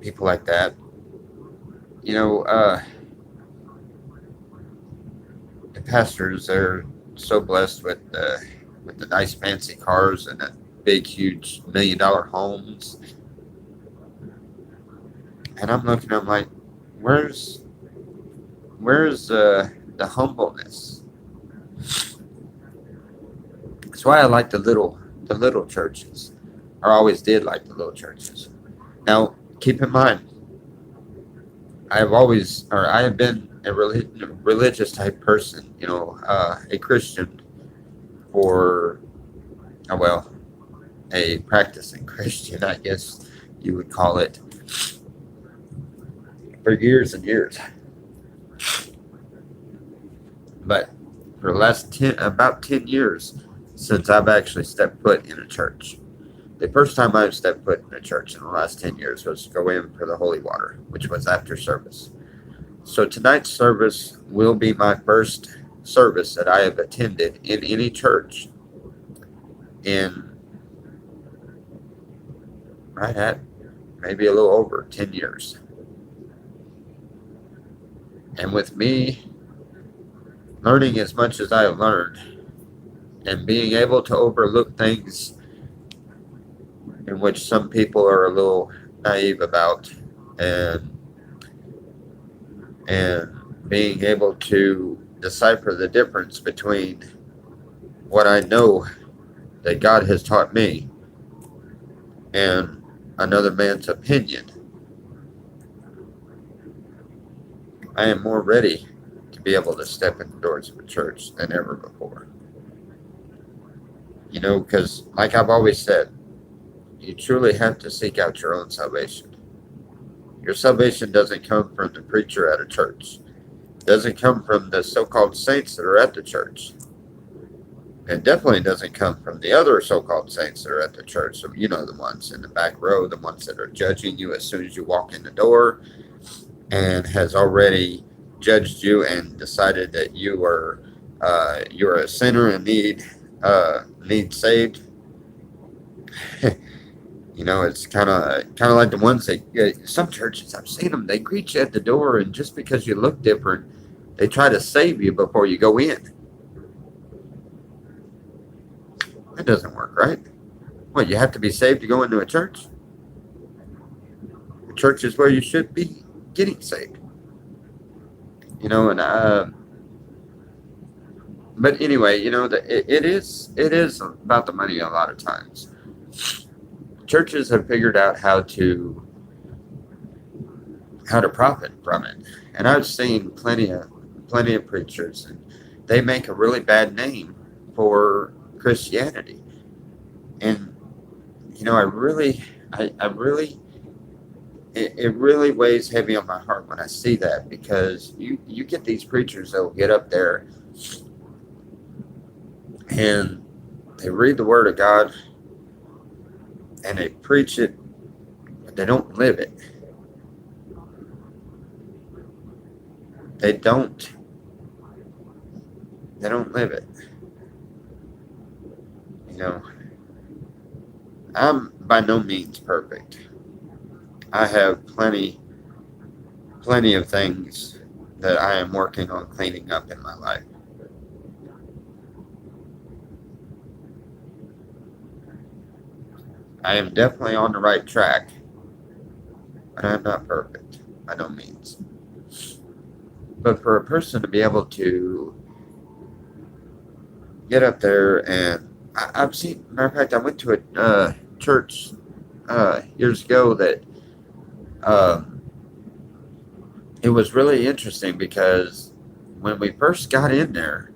people like that. You know, the pastors are so blessed with the nice fancy cars and the big huge $1 million homes, and I'm looking. I'm like, where's the humbleness? That's why I like the little churches. I always did like the little churches. Now, keep in mind, I have been a religious type person. A Christian for, well, a practicing Christian, I guess you would call it, for years and years. But for the last about 10 years since I've actually stepped foot in a church. The first time I've stepped foot in a church in the last 10 years was to go in for the holy water, which was after service. So tonight's service will be my first service that I have attended in any church in right at maybe a little over 10 years. And with me learning as much as I have learned, and being able to overlook things in which some people are a little naive about, and and being able to decipher the difference between what I know that God has taught me and another man's opinion. I am more ready to be able to step in the doors of a church than ever before. Because like I've always said, you truly have to seek out your own salvation. Your salvation doesn't come from the preacher at a church. It doesn't come from the so-called saints that are at the church. It definitely doesn't come from the other so-called saints that are at the church. So, the ones in the back row, the ones that are judging you as soon as you walk in the door, and has already judged you and decided that you're a sinner and need saved. It's kind of like the ones that some churches, I've seen them. They greet you at the door, and just because you look different, they try to save you before you go in. That doesn't work, right? What, you have to be saved to go into a church? The church is where you should be getting saved. But anyway, it is about the money a lot of times. Churches have figured out how to profit from it, and I've seen plenty of preachers, and they make a really bad name for Christianity. And it really weighs heavy on my heart when I see that, because you get these preachers that will get up there and they read the Word of God and they preach it, but they don't live it. They don't live it. I'm by no means perfect. I have plenty of things that I am working on cleaning up in my life. I am definitely on the right track, but I'm not perfect by no means. But for a person to be able to get up there, and I've seen, matter of fact, I went to a church years ago that it was really interesting, because when we first got in there,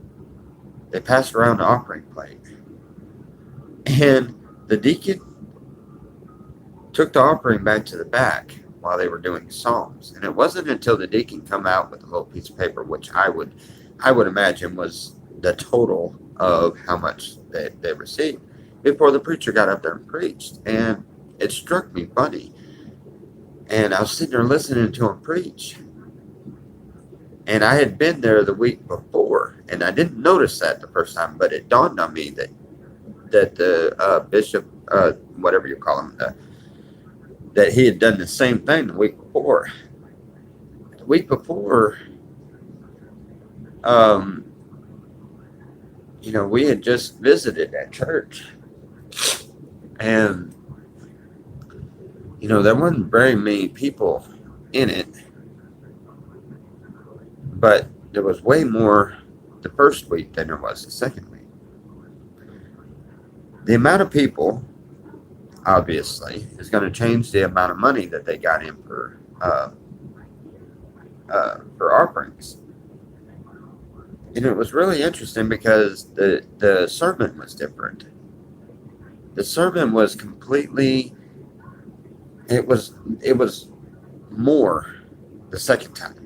they passed around the offering plate, and the deacon took the offering back to the back while they were doing psalms. And it wasn't until the deacon come out with a little piece of paper, which I would imagine was the total of how much they received, before the preacher got up there and preached. And it struck me funny. And I was sitting there listening to him preach. And I had been there the week before, and I didn't notice that the first time, but it dawned on me that the bishop, whatever you call him, that he had done the same thing the week before. The week before, we had just visited that church, and there wasn't very many people in it, but there was way more the first week than there was the second week. The amount of people, obviously, is going to change the amount of money that they got in for offerings. And it was really interesting, because the sermon was different. The sermon was completely, it was more the second time.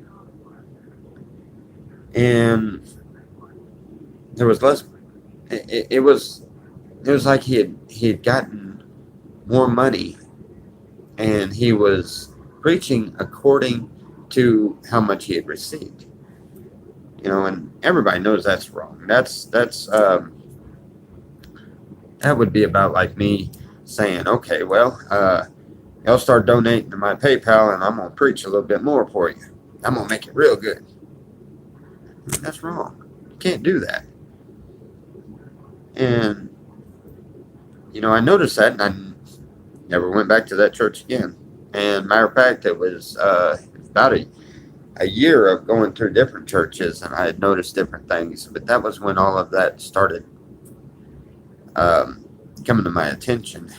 And there was less, it was like he had gotten more money, and he was preaching according to how much he had received. And everybody knows that's wrong. That would be about like me saying, okay, well, y'all start donating to my PayPal, and I'm going to preach a little bit more for you. I'm going to make it real good. That's wrong. You can't do that. And, I noticed that, and I never went back to that church again. And matter of fact, it was about a year of going through different churches, and I had noticed different things. But that was when all of that started um, coming to my attention.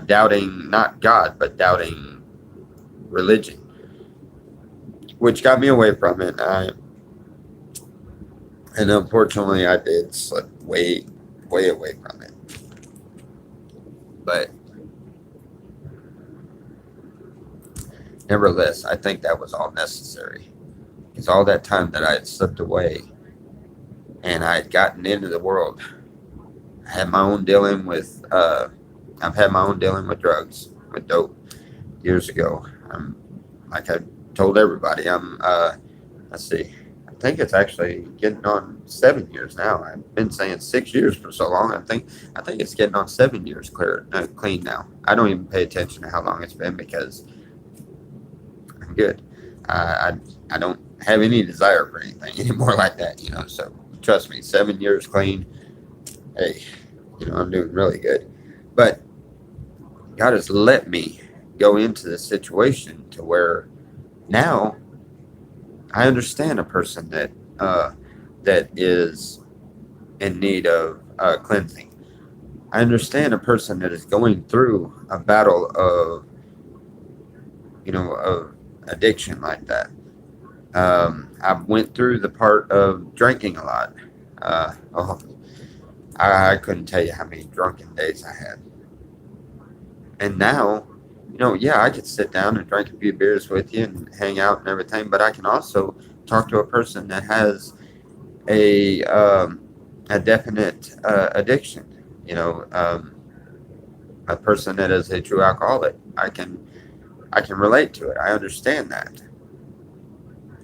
Doubting not God, but doubting religion, which got me away from it. And unfortunately, I did slip way, way away from it. But nevertheless, I think that was all necessary. Because all that time that I had slipped away and I had gotten into the world, I had my own dealing with, I've had my own dealing with drugs, with dope, years ago. Like I told everybody, let's see, I think it's actually getting on 7 years now. I've been saying 6 years for so long. I think it's getting on 7 years clean now. I don't even pay attention to how long it's been because I'm good. I don't have any desire for anything anymore like that, So trust me, 7 years clean. Hey, I'm doing really good. But God has let me go into this situation to where now I understand a person that is in need of cleansing. I understand a person that is going through a battle of addiction like that. I went through the part of drinking a lot. Oh, I couldn't tell you how many drunken days I had. And now, yeah, I could sit down and drink a few beers with you and hang out and everything, but I can also talk to a person that has a definite addiction. A person that is a true alcoholic. I can relate to it. I understand that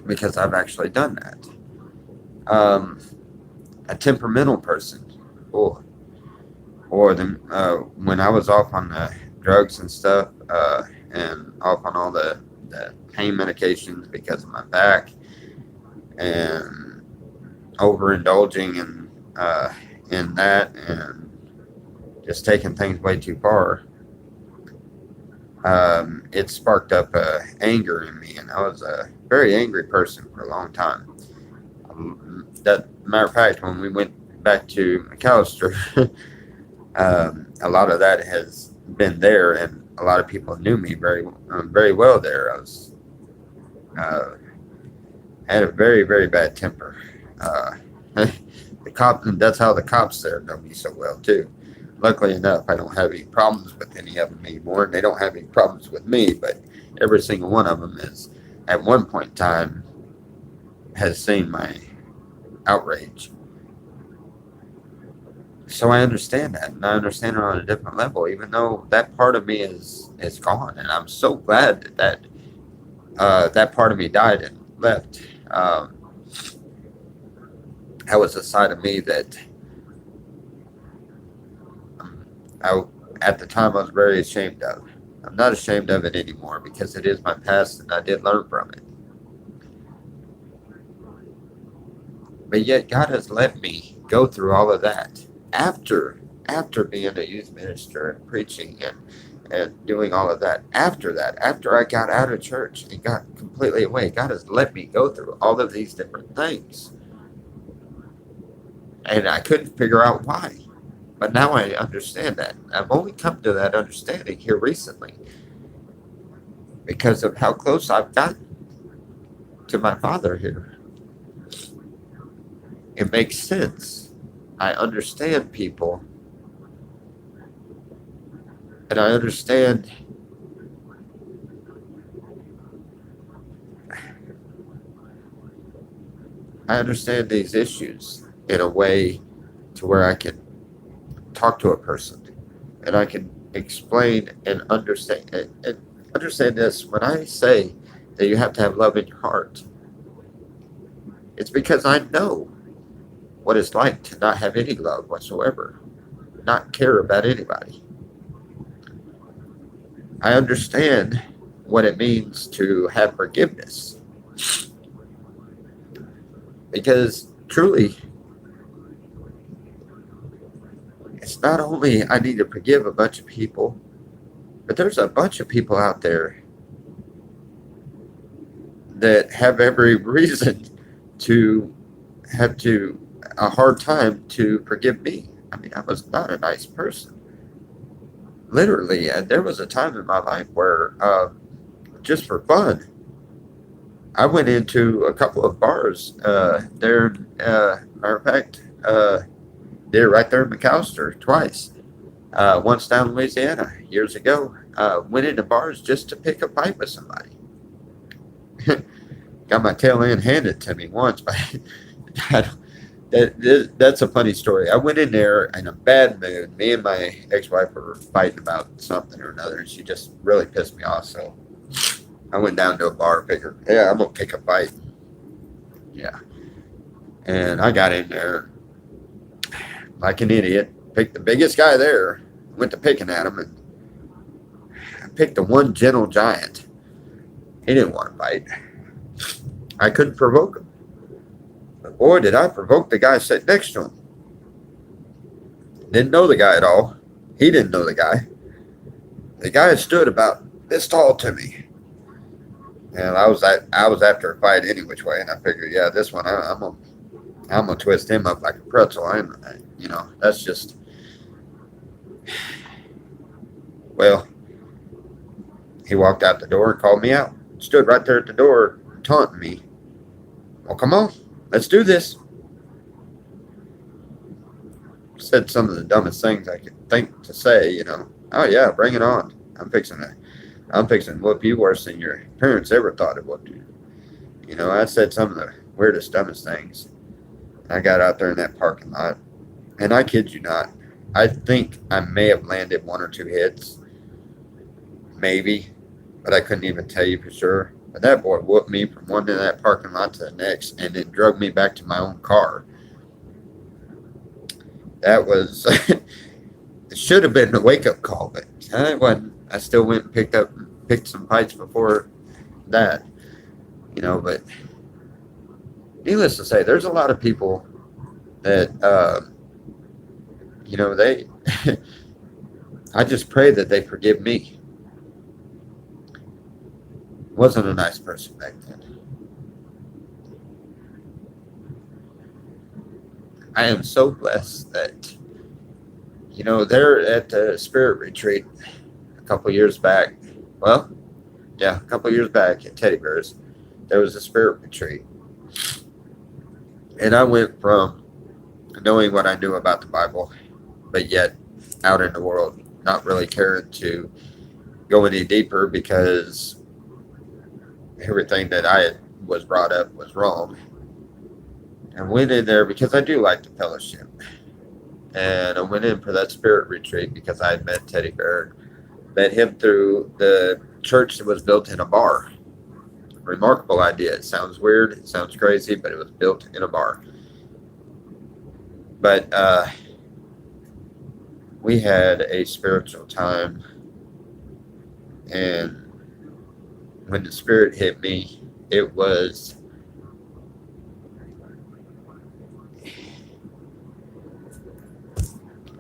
because I've actually done that. A temperamental person, or when I was off on the drugs and stuff, and off on all the pain medications because of my back, and overindulging in that, and just taking things way too far. It sparked up anger in me, and I was a very angry person for a long time. That matter of fact, when we went back to McAllister, a lot of that has been there, and a lot of people knew me very well there. I was had a very, very bad temper. The cops, and that's how the cops there know me so well too. Luckily enough, I don't have any problems with any of them anymore, and they don't have any problems with me. But every single one of them is, at one point in time, has seen my outrage. So I understand that, and I understand it on a different level. Even though that part of me is gone, and I'm so glad that part of me died and left. That was a side of me that I, at the time, I was very ashamed of. I'm not ashamed of it anymore because it is my past, and I did learn from it. But yet, God has let me go through all of that after being a youth minister and preaching and doing all of that. After I got out of church and got completely away, God has let me go through all of these different things. And I couldn't figure out why. But now I understand that. I've only come to that understanding here recently because of how close I've gotten to my Father here. It makes sense. I understand people, and I understand these issues in a way to where I can talk to a person and I can explain and understand this. When I say that you have to have love in your heart, it's because I know what it's like to not have any love whatsoever, not care about anybody. I understand what it means to have forgiveness because truly it's not only I need to forgive a bunch of people, but there's a bunch of people out there that have every reason to have to a hard time to forgive me. I mean, I was not a nice person. Literally, there was a time in my life where, just for fun, I went into a couple of bars there. Matter of fact, there right there in McAllister twice. Once down in Louisiana years ago. Went into bars just to pick a fight with somebody. Got my tail end handed to me once, but that's a funny story. I went in there in a bad mood. Me and my ex-wife were fighting about something or another, and she just really pissed me off. So I went down to a bar, figured, yeah, I'm gonna pick a fight. Yeah, and I got in there like an idiot, picked the biggest guy there, went to picking at him, and I picked the one gentle giant. He didn't want to fight. I couldn't provoke him. But boy, did I provoke the guy sitting next to him. Didn't know the guy at all. He didn't know the guy. The guy stood about this tall to me. And I was after a fight any which way, and I figured, yeah, this one I'm gonna twist him up like a pretzel. That's just, well, he walked out the door and called me out. Stood right there at the door taunting me. Well, come on, let's do this. Said some of the dumbest things I could think to say, Oh yeah, bring it on. I'm fixing to whoop you worse than your parents ever thought it would do. I said some of the weirdest, dumbest things. I got out there in that parking lot, and I kid you not, I think I may have landed one or two hits, maybe, but I couldn't even tell you for sure. But that boy whooped me from one end of that parking lot to the next, and then drug me back to my own car. That was, it should have been a wake-up call, but it wasn't. I still went and picked some fights before that, but needless to say, there's a lot of people that, they, I just pray that they forgive me. Wasn't a nice person back then. I am so blessed that, they're at the spirit retreat a couple years back. Well, yeah, a couple years back at Teddy Bears, there was a spirit retreat. And I went from knowing what I knew about the Bible, but yet out in the world, not really caring to go any deeper because everything that I was brought up was wrong. And went in there because I do like the fellowship. And I went in for that spirit retreat because I had met Teddy Bear. Met him through the church that was built in a bar. Remarkable idea. It sounds weird. It sounds crazy, but it was built in a bar. But we had a spiritual time. And when the Spirit hit me, it was,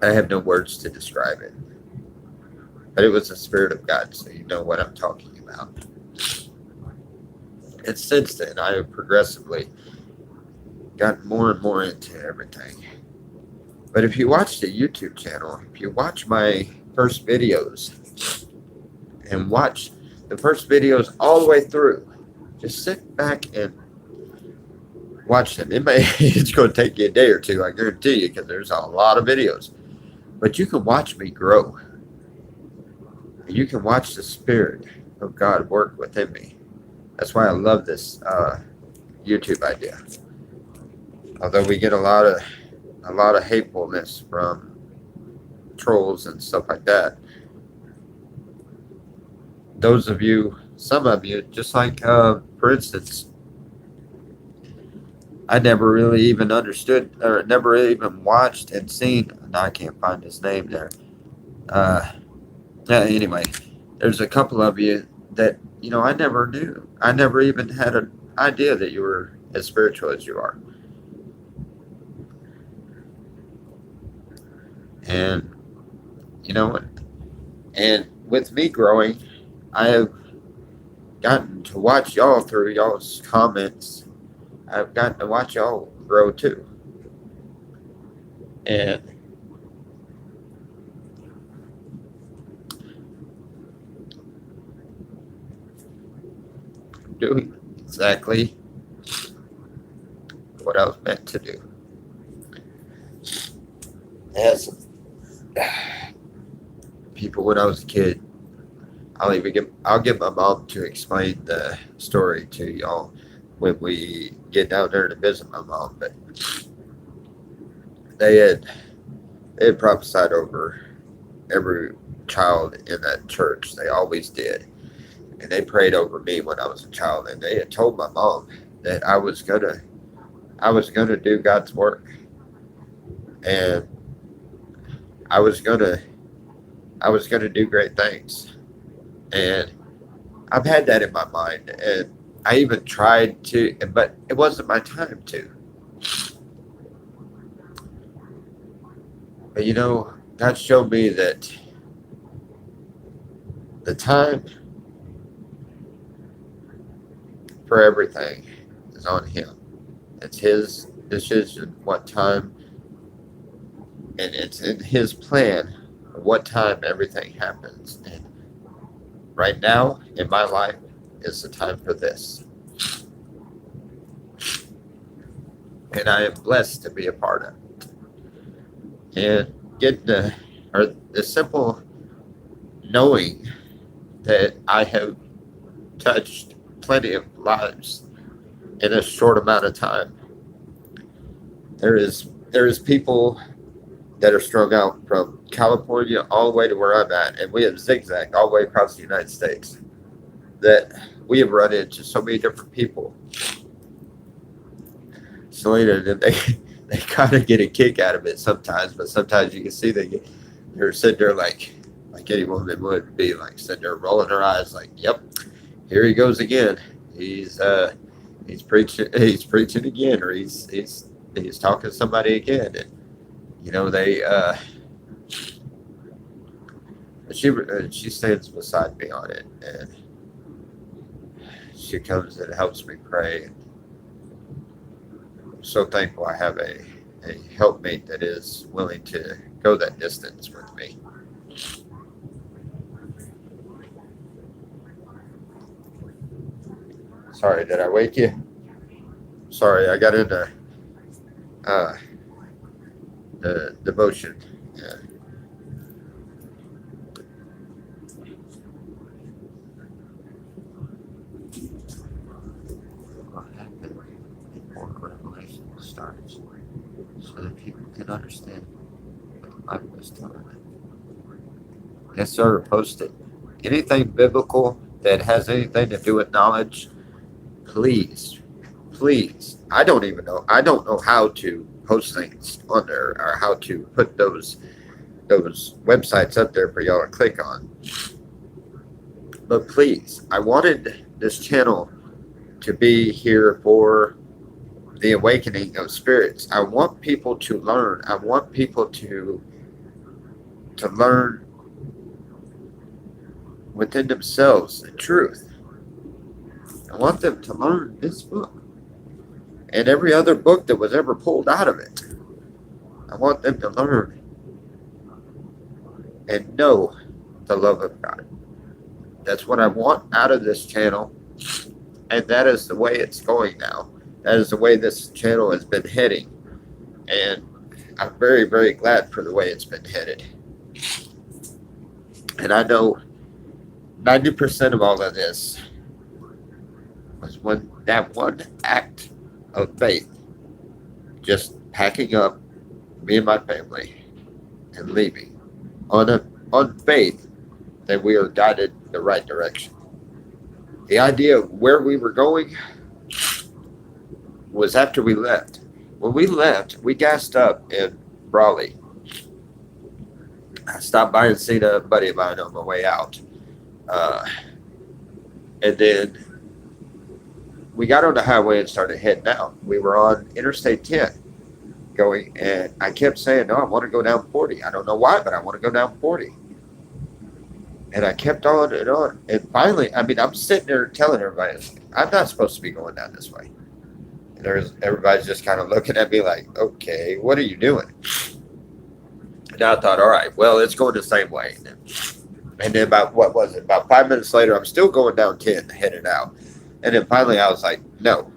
I have no words to describe it. But it was the Spirit of God, so you know what I'm talking about. And since then, I have progressively gotten more and more into everything. But if you watch the YouTube channel, if you watch my first videos, and watch the first videos all the way through, just sit back and watch them. It's going to take you a day or two, I guarantee you, because there's a lot of videos. But you can watch me grow. You can watch the Spirit of God work within me. That's why I love this YouTube idea. Although we get a lot of hatefulness from trolls and stuff like that. Those of you, some of you, just like, for instance, I never really even understood or never even watched and seen. No, I can't find his name there. Anyway, there's a couple of you that, I never knew. I never even had an idea that you were as spiritual as you are. And you know what? And with me growing, I have gotten to watch y'all through y'all's comments. I've gotten to watch y'all grow too. And doing exactly what I was meant to do. As people when I was a kid, I'll get my mom to explain the story to y'all when we get down there to visit my mom. But they had they had prophesied over every child in that church. They always did. And they prayed over me when I was a child, and they had told my mom that I was gonna do God's work, and I was gonna I was gonna do great things. And I've had that in my mind, and I even tried to, but it wasn't my time to. But God showed me that the time for everything is on Him. It's His decision what time, and it's in His plan what time everything happens. And right now in my life is the time for this, and I am blessed to be a part of it. And get the simple knowing that I have touched plenty of lives in a short amount of time. There is people that are strung out from California all the way to where I'm at, and we have zigzagged all the way across the United States. That we have run into so many different people, Selena, and they kind of get a kick out of it sometimes, but sometimes you can see they're sitting there like any woman would be like sitting there rolling her eyes like, "Yep, here he goes again. He's he's preaching again, or he's talking to somebody again." And they she stands beside me on it, and she comes and helps me pray. I'm so thankful I have a helpmate that is willing to go that distance with me. Sorry, did I wake you? Sorry, I got into uh, the devotion. Yeah. What happened before Revelation starts, so that people can understand what the Bible is telling them. Yes, sir. Post it. Anything biblical that has anything to do with knowledge, please, please. I don't know how to post things on there or how to put those websites up there for y'all to click on. But please, I wanted this channel to be here for the awakening of spirits. I want people to learn. I want people to learn within themselves the truth. I want them to learn this book and every other book that was ever pulled out of it. I want them to learn and know the love of God. That's what I want out of this channel, and that is the way it's going now. That is the way this channel has been heading, and I'm very, very glad for the way it's been headed. And I know 90% of all of this was when that one act of faith, just packing up me and my family and leaving on faith that we are guided the right direction. The idea of where we were going was after we left. When we left, we gassed up in Raleigh. I stopped by and seen a buddy of mine on my way out. Uh, and then we got on the highway and started heading out. We were on Interstate 10. going, and I kept saying, no, I want to go down 40. I don't know why, but I want to go down 40. And I kept on and on. And finally, I mean, I'm sitting there telling everybody, I'm not supposed to be going down this way. And everybody's just kind of looking at me like, okay, what are you doing? And I thought, all right, well, it's going the same way. And then about, what was it? About 5 minutes later, I'm still going down 10, headed out. And then finally I was like, no,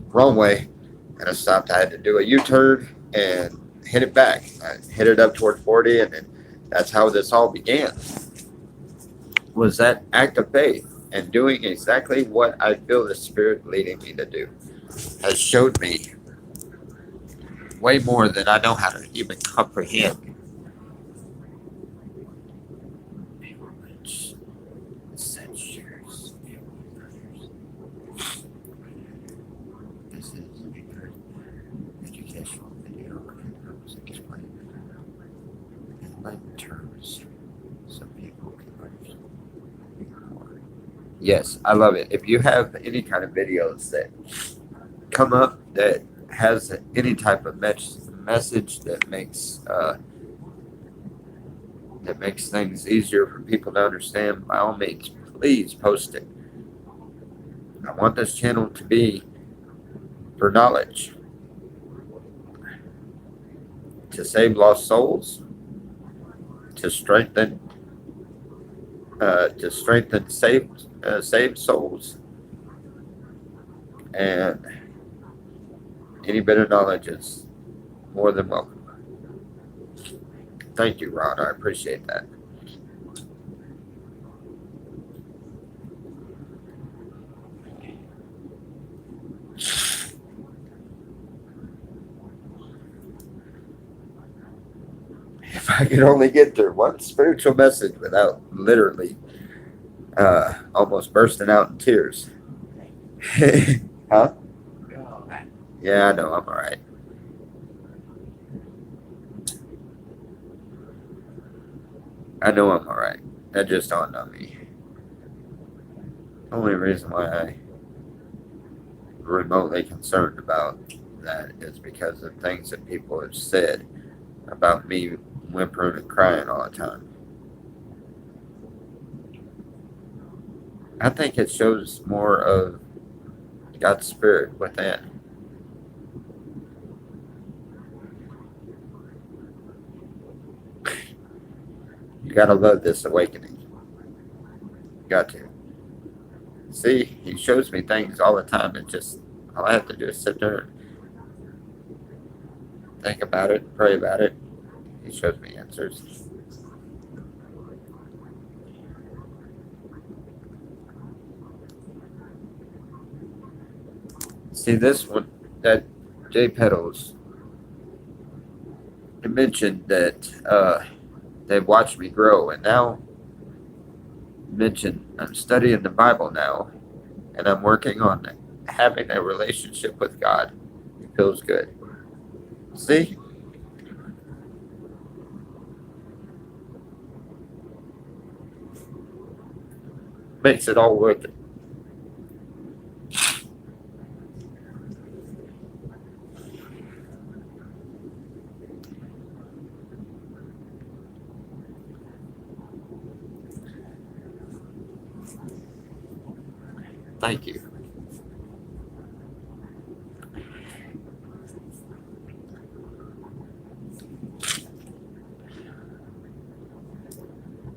wrong way. And I stopped. I had to do a U-turn and hit it back. I hit it up toward 40, and then that's how this all began. Was that act of faith and doing exactly what I feel the Spirit leading me to do has showed me way more than I know how to even comprehend. This is a educational video that was explained in layman terms so people can understand more. Yes, I love it. If you have any kind of videos that come up that has any type of message that makes things easier for people to understand, by all means, please post it. I want this channel to be for knowledge, to save lost souls, to strengthen saved souls, and any bit of knowledge is more than welcome. Thank you, Ron. I appreciate that. If I could only get through one spiritual message without literally almost bursting out in tears. Huh? Yeah, I know. I'm all right. I know I'm all right. That just dawned on me. The only reason why I'm remotely concerned about that is because of things that people have said about me whimpering and crying all the time. I think it shows more of God's Spirit within. You gotta love this awakening. Got to. See, he shows me things all the time. It just, all I have to do is sit there and think about it, pray about it. He shows me answers. See, this one, that Jay Petals, he mentioned that they've watched me grow, and now mentioned I'm studying the Bible now, and I'm working on having a relationship with God. It feels good. See? Makes it all worth it. Thank you.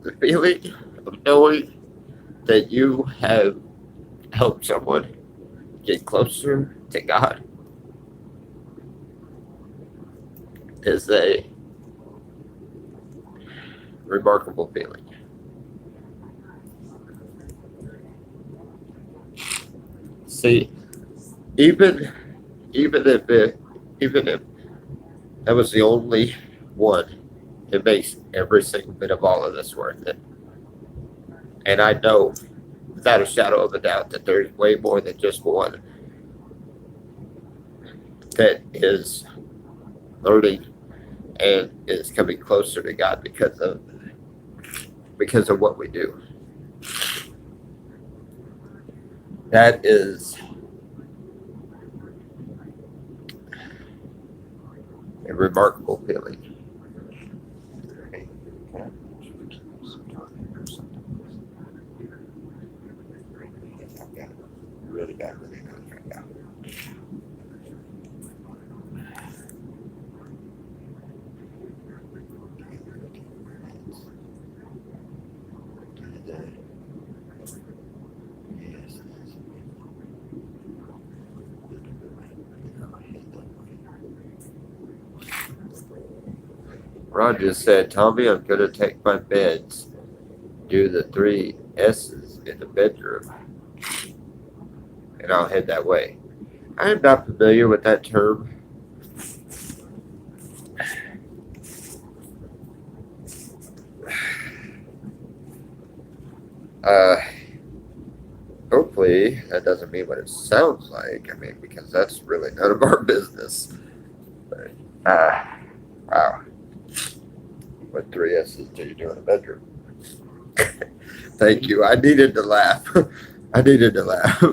The feeling of knowing that you have helped someone get closer to God is a remarkable feeling. See, even if that was the only one, it makes every single bit of all of this worth it. And I know without a shadow of a doubt that there's way more than just one that is learning and is coming closer to God because of what we do. That is remarkable feeling. Hey, can I I've got really bad really good right now. Yes. Ron just said, Tommy, I'm going to take my meds, do the 3 S's in the bedroom, and I'll head that way. I am not familiar with that term. Hopefully that doesn't mean what it sounds like. I mean, because that's really none of our business. But, wow. What 3 S's do you do in a bedroom? Thank you. I needed to laugh. I needed to laugh.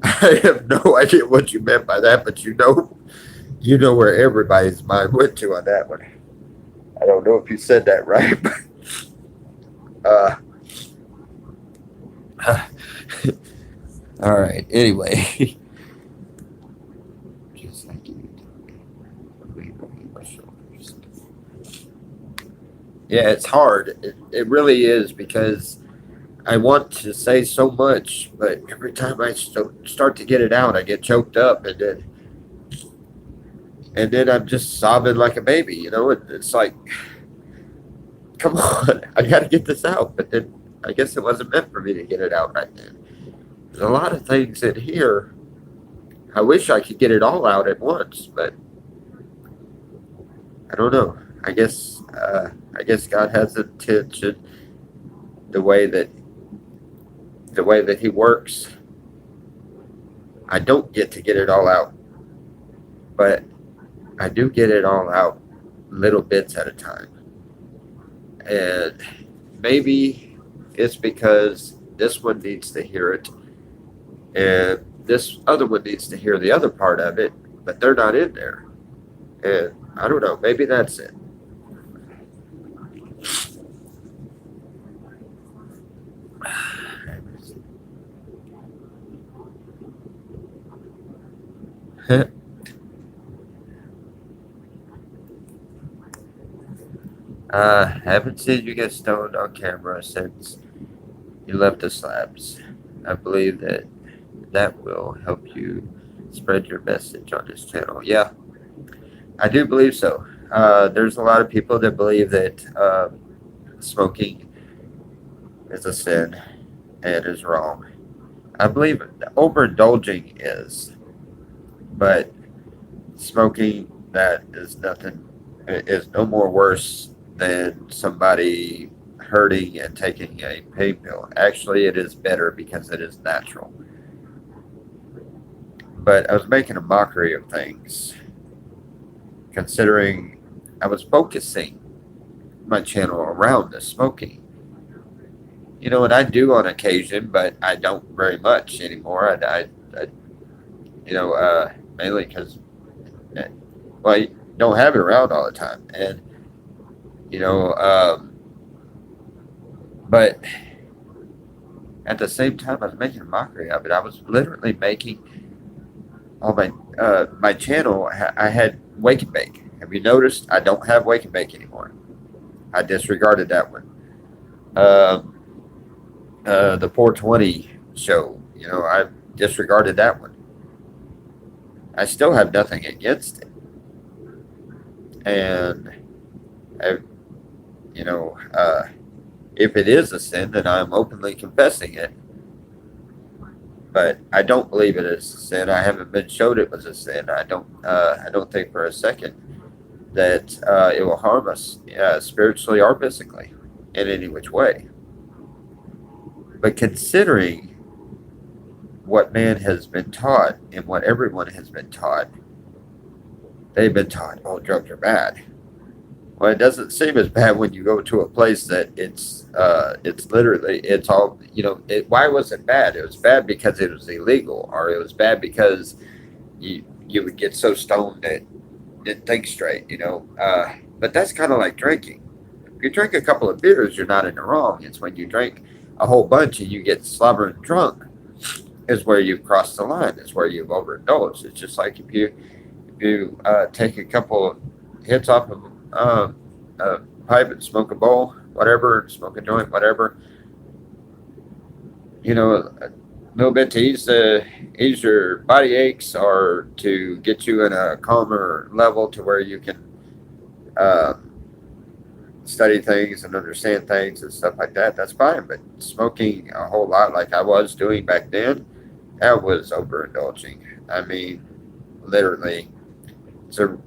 I have no idea what you meant by that, but you know where everybody's mind went to on that one. I don't know if you said that right, but all right. Anyway, just like you. Yeah, it's hard. It really is because I want to say so much, but every time I start to get it out, I get choked up, and then I'm just sobbing like a baby. You know, it's like, come on, I got to get this out. But then I guess it wasn't meant for me to get it out right then. There's a lot of things in here. I wish I could get it all out at once, but I don't know. I guess God has intention. The way that He works, I don't get to get it all out, but I do get it all out little bits at a time. And maybe it's because this one needs to hear it, and this other one needs to hear the other part of it, but they're not in there. And I don't know. Maybe that's it. Haven't seen you get stoned on camera since you left the slabs. I believe that will help you spread your message on this channel. Yeah, I do believe so. There's a lot of people that believe that smoking is a sin and is wrong. I believe overindulging is, but smoking, that is nothing. It is no more worse than somebody hurting and taking a pain pill. Actually, it is better because it is natural. But I was making a mockery of things, considering I was focusing my channel around the smoking. You know what I do on occasion, but I don't very much anymore. I mainly because, well, you don't have it around all the time, and but at the same time, I was making a mockery of it. I was literally making all my channel. I had Wake and Bake. Have you noticed? I don't have Wake and Bake anymore. I disregarded that one. The 420 show, I disregarded that one. I still have nothing against it. And, if it is a sin, then I'm openly confessing it. But I don't believe it is a sin. I haven't been showed it was a sin. I don't think for a second that it will harm us spiritually or physically in any which way. But considering what man has been taught and what everyone has been taught, they've been taught, oh, drugs are bad. Well, it doesn't seem as bad when you go to a place that it's literally, it's all, why was it bad? It was bad because it was illegal, or it was bad because you would get so stoned that didn't think straight, you know. But that's kind of like drinking. If you drink a couple of beers, you're not in the wrong. It's when you drink a whole bunch and you get slobbering drunk is where you've crossed the line. It's where you've overindulged. It's just like if you take a couple of hits off of a pipe and smoke a bowl, whatever, smoke a joint, whatever, you know, a little bit to ease your body aches or to get you in a calmer level to where you can uh, study things and understand things and stuff like that. That's fine. But smoking a whole lot like I was doing back then, that was overindulging. I mean, literally. So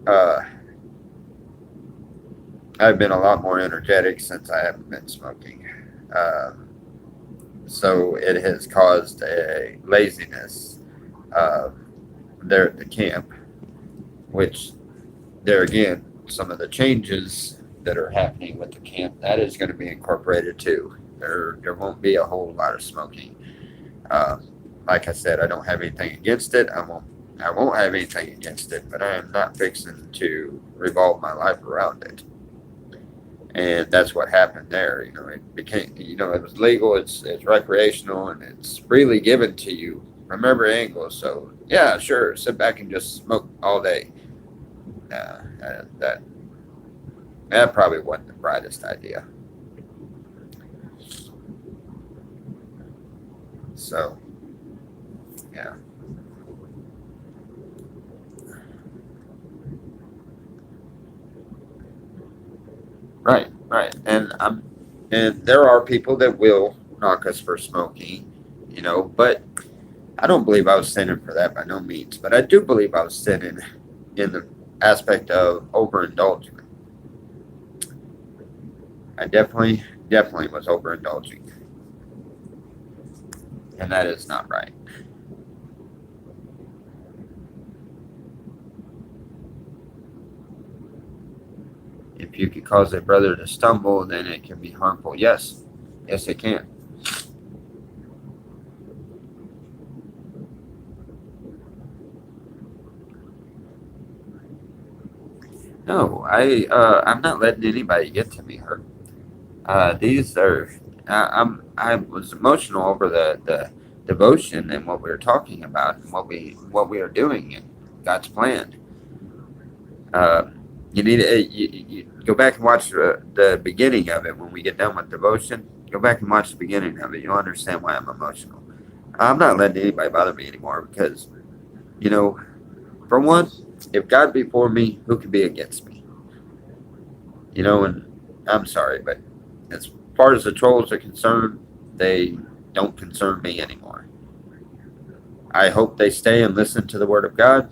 I've been a lot more energetic since I haven't been smoking. Um, so it has caused a laziness there at the camp, which there again, some of the changes that are happening with the camp, that is going to be incorporated too. There won't be a whole lot of smoking. Uh, like I said, I don't have anything against it. I won't have anything against it, but I am not fixing to revolve my life around it. And that's what happened there. You know, it became, you know, it was legal, it's recreational, and it's freely given to you from every angle. So yeah, sure, sit back and just smoke all day. That that probably wasn't the brightest idea. So yeah, right, right. And there are people that will knock us for smoking, you know, but I don't believe I was sinning for that by no means. But I do believe I was sinning in the aspect of overindulging. I definitely was overindulging, and that is not right. If you could cause a brother to stumble, then it can be harmful. Yes, yes, it can. No, I'm not letting anybody get to me. Hurt. These are I was emotional over the devotion and what we were talking about and what we are doing in God's plan. Uh, you need to you go back and watch the beginning of it when we get done with devotion. Go back and watch the beginning of it. You'll understand why I'm emotional. I'm not letting anybody bother me anymore because you know, for one, if God be for me, who can be against me? You know, and I'm sorry, but as far as the trolls are concerned, they don't concern me anymore. I hope they stay and listen to the word of God,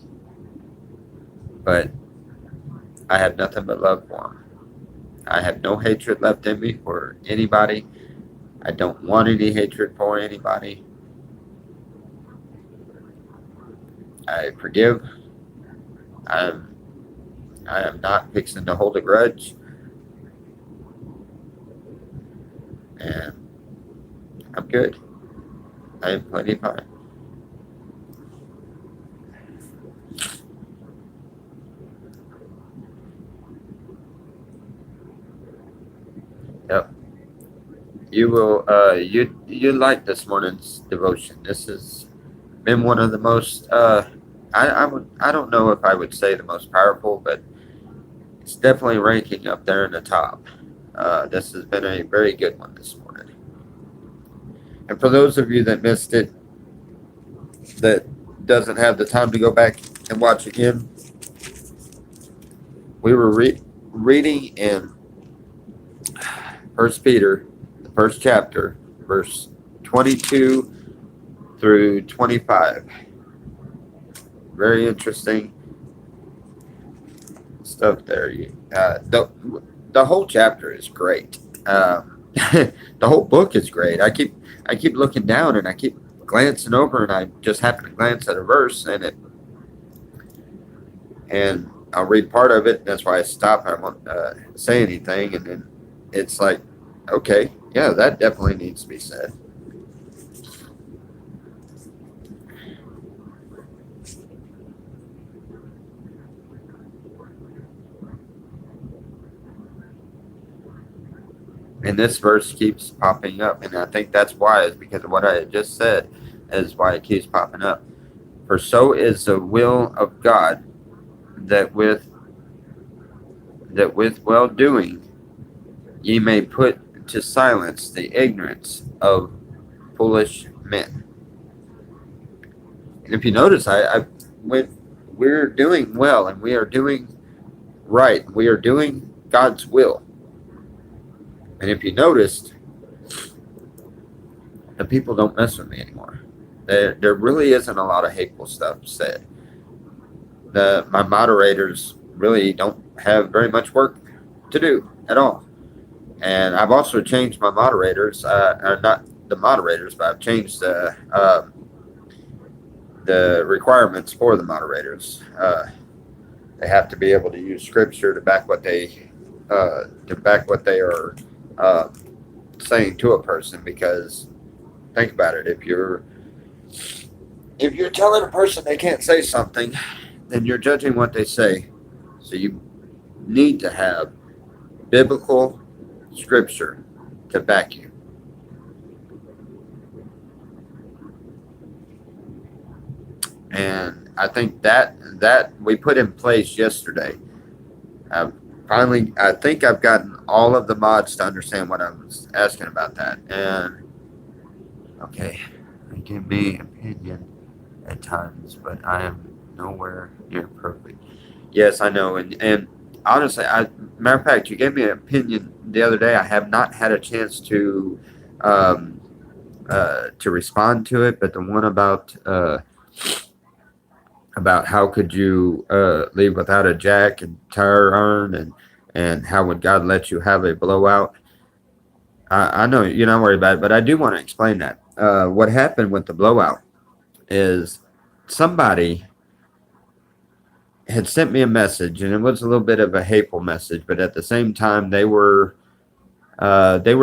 but I have nothing but love for them. I have no hatred left in me for anybody. I don't want any hatred for anybody. I forgive. I'm I am not fixing to hold a grudge, and I'm good. I am plenty fine. Yep. You like this morning's devotion. This has been one of the most I don't know if I would say the most powerful, but it's definitely ranking up there in the top. This has been a very good one this morning. And for those of you that missed it, that doesn't have the time to go back and watch again, we were reading in First Peter, the first chapter, verse 22 through 25. Very interesting stuff there. The whole chapter is great. The whole book is great. I keep looking down and I keep glancing over and I just happen to glance at a verse and I'll read part of it. And that's why I stop. I won't say anything, and then it's like, okay, yeah, that definitely needs to be said. And this verse keeps popping up, and I think that's why, is because of what I had just said, is why it keeps popping up. For so is the will of God, that with well doing ye may put to silence the ignorance of foolish men. And if you notice, when we're doing well and we are doing right, we are doing God's will. And if you noticed, the people don't mess with me anymore. There really isn't a lot of hateful stuff said. My moderators really don't have very much work to do at all. And I've also changed my moderators, not the moderators, but I've changed the requirements for the moderators. They have to be able to use scripture to back what they are saying to a person. Because think about it, if you're telling a person they can't say something, then you're judging what they say. So you need to have biblical scripture to back you. And I think that we put in place yesterday. Finally, I think I've gotten all of the mods to understand what I was asking about that. And okay, they give me opinion at times, but I am nowhere near perfect. Yes, I know, and honestly, matter of fact, you gave me an opinion the other day. I have not had a chance to respond to it, but the one about how could you leave without a jack and tire iron, and how would God let you have a blowout? I know you're not worried about it, but I do want to explain that. What happened with the blowout is somebody had sent me a message, and it was a little bit of a hateful message, but at the same time they were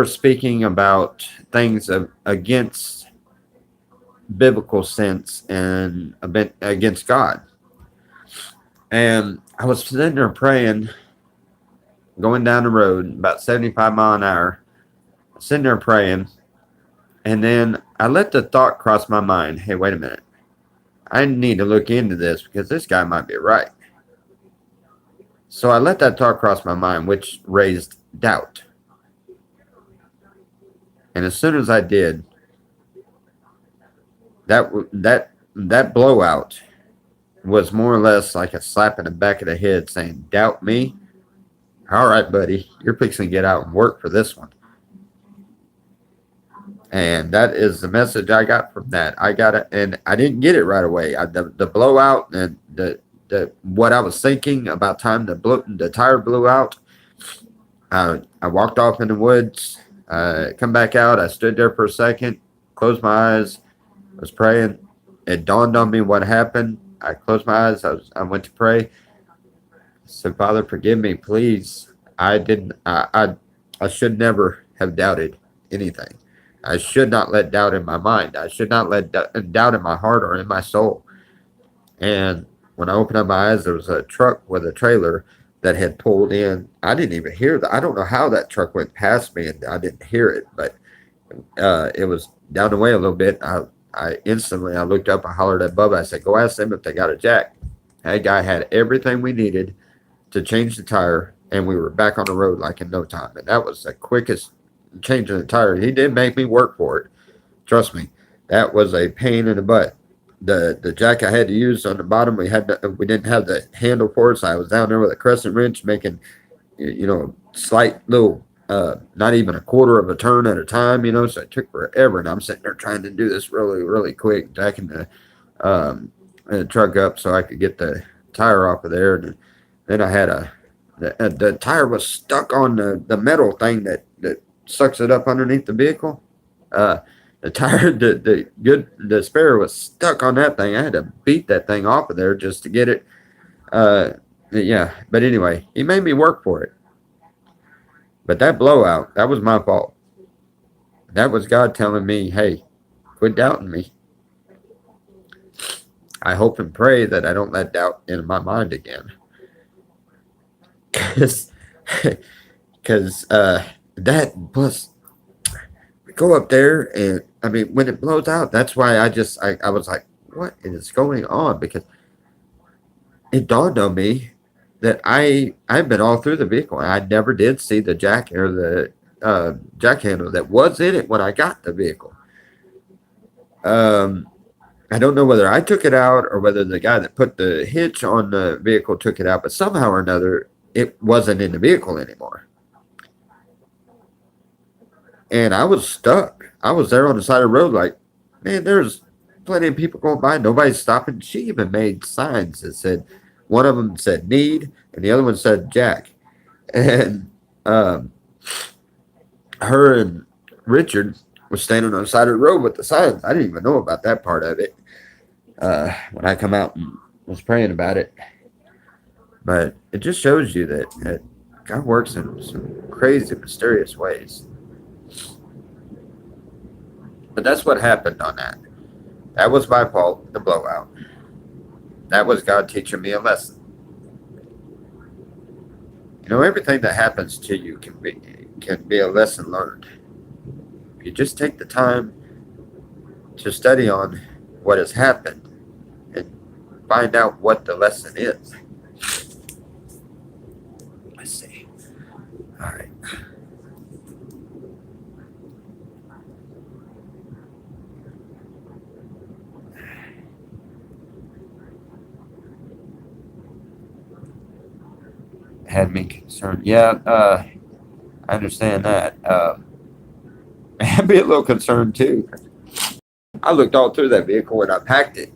speaking about things against biblical sense and a bit against God. And I was sitting there praying, going down the road about 75 miles an hour, sitting there praying, and then I let the thought cross my mind, hey, wait a minute, I need to look into this because this guy might be right. So I let that thought cross my mind, which raised doubt. And as soon as I did, that blowout was more or less like a slap in the back of the head saying, doubt me? All right, buddy, you're fixing to get out and work for this one. And that is the message I got from that. I got it, and I didn't get it right away. The blowout and the what I was thinking about time the tire blew out. I walked off in the woods. Come back out. I stood there for a second, closed my eyes, was praying. It dawned on me what happened. I closed my eyes. I went to pray. I said, Father, forgive me, please. I should never have doubted anything. I should not let doubt in my mind. I should not let doubt in my heart or in my soul. And when I opened up my eyes, there was a truck with a trailer that had pulled in. I didn't even hear that. I don't know how that truck went past me and I didn't hear it, but it was down the way a little bit. I instantly looked up, I hollered at Bubba. I said, go ask them if they got a jack. That guy had everything we needed to change the tire, and we were back on the road like in no time. And that was the quickest changing the tire. He did make me work for it. Trust me, that was a pain in the butt. The jack I had to use on the bottom, we didn't have the handle for it, so I was down there with a crescent wrench making, slight little, not even a quarter of a turn at a time, so it took forever, and I'm sitting there trying to do this really, really quick, jacking the truck up so I could get the tire off of there. And then I had the tire was stuck on the metal thing that sucks it up underneath the vehicle. The tire, the spare was stuck on that thing. I had to beat that thing off of there just to get it. Yeah, but anyway, he made me work for it. But that blowout, that was my fault. That was God telling me, hey, quit doubting me. I hope and pray that I don't let doubt in my mind again. Because that plus we go up there, and I mean when it blows out, that's why I was like, what is going on? Because it dawned on me that I've been all through the vehicle. I never did see the jack or the jack handle that was in it when I got the vehicle. Um, I don't know whether I took it out or whether the guy that put the hitch on the vehicle took it out, but somehow or another, it wasn't in the vehicle anymore. And I was stuck. I was there on the side of the road, like, man, there's plenty of people going by. Nobody's stopping. She even made signs that said, one of them said need, and the other one said Jack. And um, her and Richard was standing on the side of the road with the signs. I didn't even know about that part of it when I come out and was praying about it. But it just shows you that God works in some crazy, mysterious ways. But that's what happened on that. That was my fault, the blowout. That was God teaching me a lesson. You know, everything that happens to you can be a lesson learned. If you just take the time to study on what has happened and find out what the lesson is. Let's see. All right. Had me concerned. Yeah, I understand that. I'd be a little concerned too. I looked all through that vehicle when I packed it,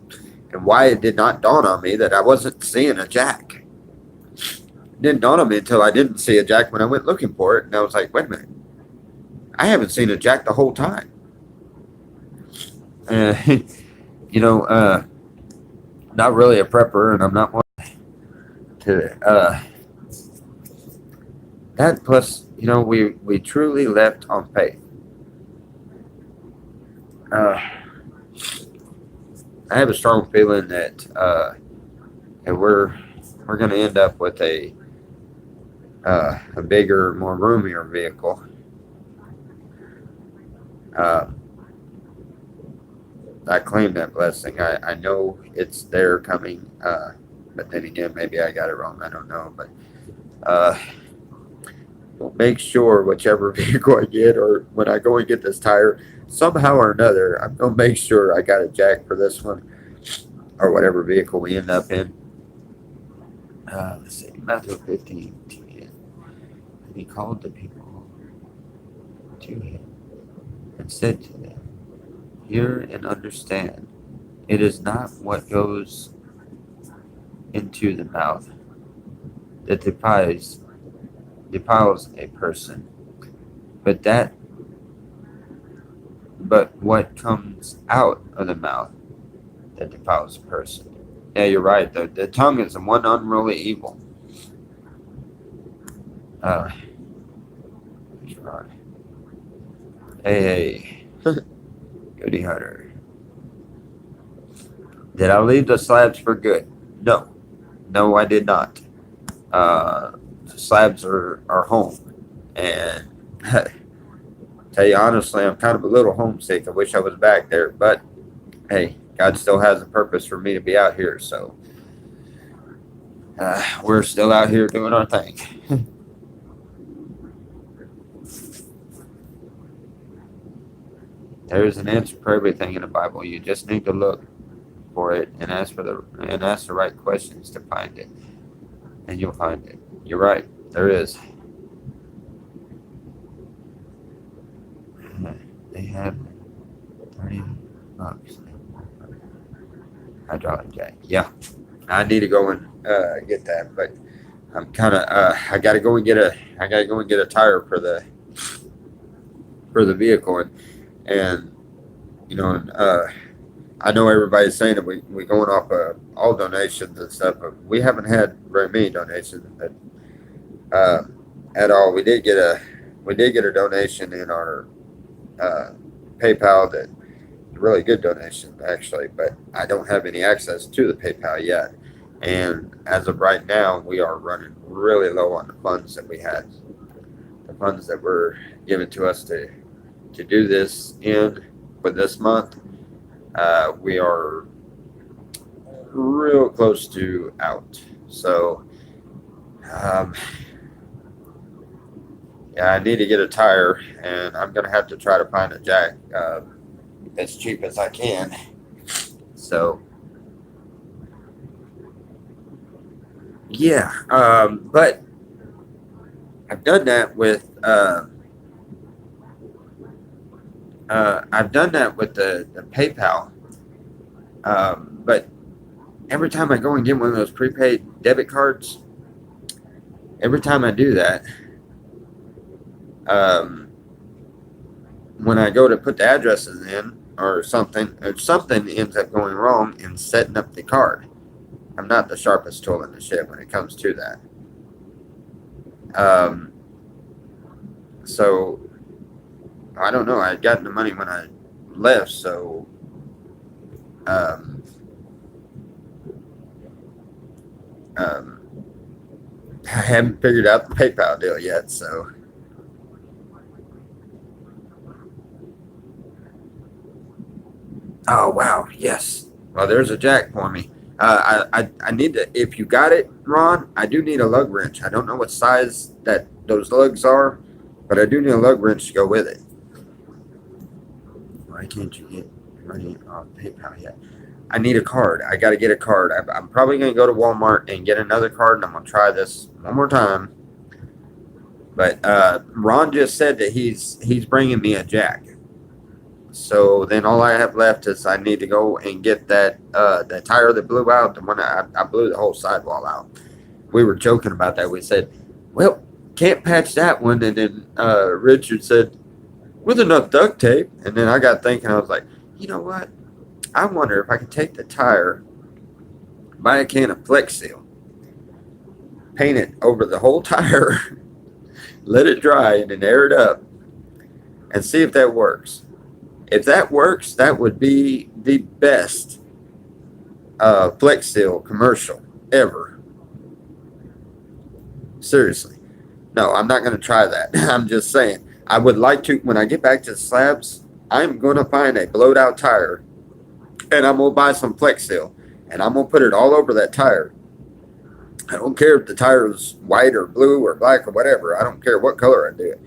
and why it did not dawn on me that I wasn't seeing a jack. It didn't dawn on me until I didn't see a jack when I went looking for it, and I was like, wait a minute, I haven't seen a jack the whole time. Uh, you know, not really a prepper, and I'm not one to. That plus, you know, we truly left on faith. I have a strong feeling that we're going to end up with a bigger, more roomier vehicle. I claim that blessing. I know it's there coming, but then again, maybe I got it wrong. I don't know, but make sure whichever vehicle I get, or when I go and get this tire, somehow or another, I'm gonna make sure I got a jack for this one, or whatever vehicle we end up in. Let's see, Matthew 15:10. And he called the people to him and said to them, hear and understand. It is not what goes into the mouth that defiles a person, but what comes out of the mouth that defiles a person. Yeah, you're right. The tongue is the one unruly evil. Hey, Goody Hunter. Did I leave the slabs for good? No, I did not. Slabs are home, and tell you honestly, I'm kind of a little homesick. I wish I was back there, but hey, God still has a purpose for me to be out here, so we're still out here doing our thing. There's an answer for everything in the Bible. You just need to look for it and ask the right questions to find it, and you'll find it. You're right. There is. They have $30. Hydraulic jack. Yeah, I need to go and get that, but I'm kind of I gotta go and get a tire for the vehicle, and you know, I know everybody's saying that we going off all donations and stuff, but we haven't had very many donations at all. We did get a donation in our PayPal, that really good donation actually, but I don't have any access to the PayPal yet. And as of right now, we are running really low on the funds that we had. The funds that were given to us to do this in for this month. We are real close to out. So, yeah, I need to get a tire, and I'm gonna have to try to find a jack as cheap as I can. So, yeah, but I've done that with the PayPal. But every time I go and get one of those prepaid debit cards, every time I do that, when I go to put the addresses in or something ends up going wrong in setting up the card. I'm not the sharpest tool in the shed when it comes to that. So I don't know. I had gotten the money when I left, so I haven't figured out the PayPal deal yet. So oh wow, yes. Well, there's a jack for me. I need to. If you got it, Ron, I do need a lug wrench. I don't know what size that those lugs are, but I do need a lug wrench to go with it. Why can't you get money on PayPal yet? I need a card. I got to get a card. I'm probably going to go to Walmart and get another card, and I'm going to try this one more time. But Ron just said that he's bringing me a jack. So then all I have left is I need to go and get that tire that blew out, the one I blew the whole sidewall out. We were joking about that. We said, well, can't patch that one. And then Richard said, with enough duct tape. And then I got thinking, I was like, you know what? I wonder if I could take the tire, buy a can of Flex Seal, paint it over the whole tire, let it dry, and then air it up, and see if that works. If that works, that would be the best Flex Seal commercial ever. Seriously. No, I'm not going to try that. I'm just saying. I would like to, when I get back to the slabs, I'm going to find a blowed out tire, and I'm going to buy some Flex Seal, and I'm going to put it all over that tire. I don't care if the tire is white or blue or black or whatever. I don't care what color I do it.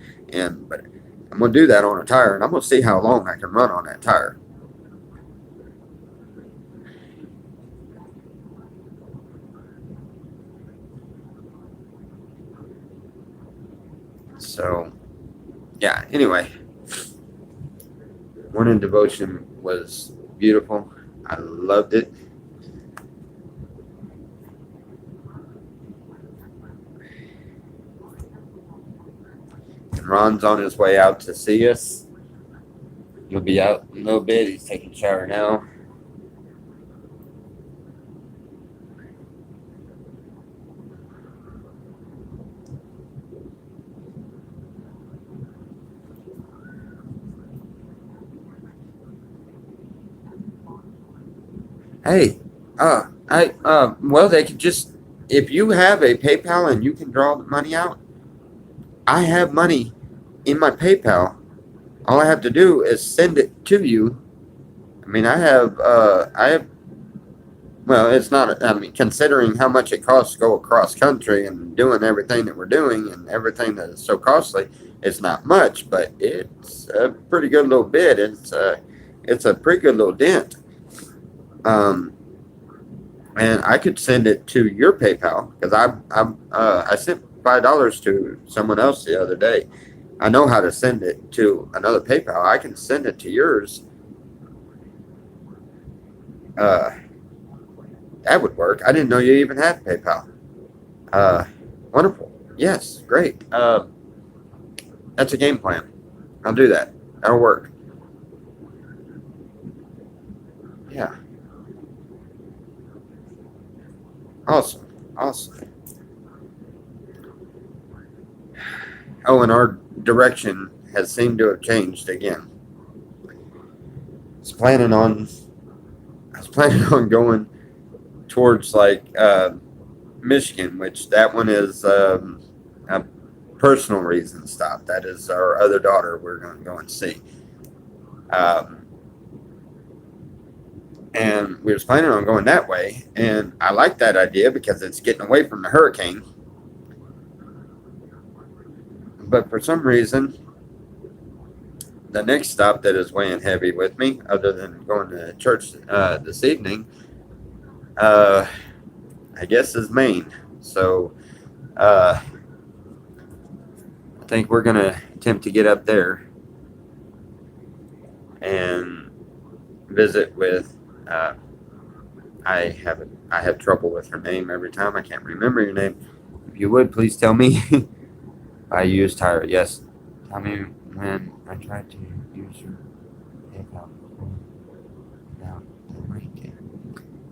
But I'm going to do that on a tire, and I'm going to see how long I can run on that tire. So, yeah, anyway. Morning devotion was beautiful. I loved it. And Ron's on his way out to see us. He'll be out in a little bit. He's taking a shower now. Hey, well, they could just, if you have a PayPal and you can draw the money out, I have money in my PayPal. All I have to do is send it to you. I mean, well, it's not, I mean, considering how much it costs to go across country and doing everything that we're doing and everything that is so costly, it's not much, but it's a pretty good little bit. It's a pretty good little dent. And I could send it to your PayPal because I sent $5 to someone else the other day. I know how to send it to another PayPal. I can send it to yours. That would work. I didn't know you even had PayPal. Wonderful. Yes, great. That's a game plan. I'll do that. That'll work. Yeah. Awesome. Oh, and our direction has seemed to have changed again. I was planning on going towards like Michigan, which that one is personal reason stop. That is our other daughter we're going to go and see. And we was planning on going that way, and I like that idea because it's getting away from the hurricane. But for some reason, the next stop that is weighing heavy with me, other than going to church this evening, I guess is Maine. So I think we're gonna attempt to get up there and visit with. I have trouble with her name every time. I can't remember your name. If you would please tell me. I used Tyra. Yes. Tell me when I tried to use your PayPal before without the ranking.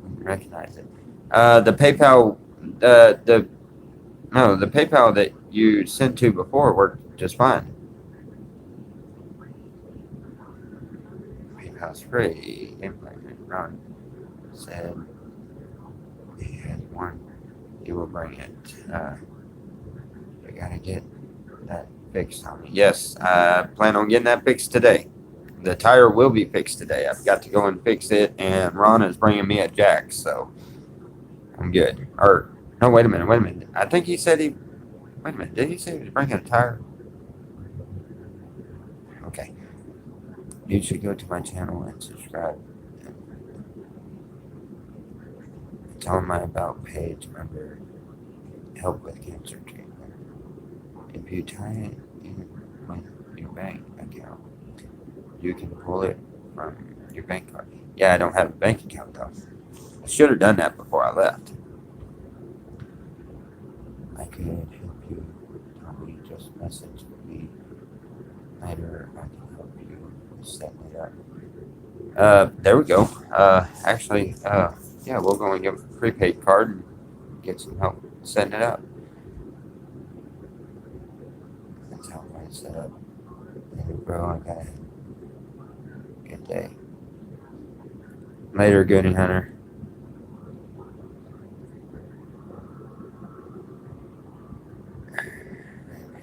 Wouldn't recognize it. The PayPal. The PayPal that you sent to before worked just fine. PayPal's free. Ron said he has one. He will bring it. We gotta get that fixed, Tommy. Yes, I plan on getting that fixed today. The tire will be fixed today. I've got to go and fix it, and Ron is bringing me a jack, so I'm good. Or no, wait a minute. I think he said he. Wait a minute. Did he say he was bringing a tire? Okay. You should go to my channel and subscribe. Tell my about page member help with cancer treatment. If you tie it in with your bank account, you can pull it from your bank card. Yeah, I don't have a bank account though. I should have done that before I left. I could help you. Tommy, just message me later. I can help you set it up. There we go. Actually, yeah, we'll go and get a prepaid card and get some help setting it up. That's how I set up. Hey, bro, I got it. Good day. Later, Goody Hunter.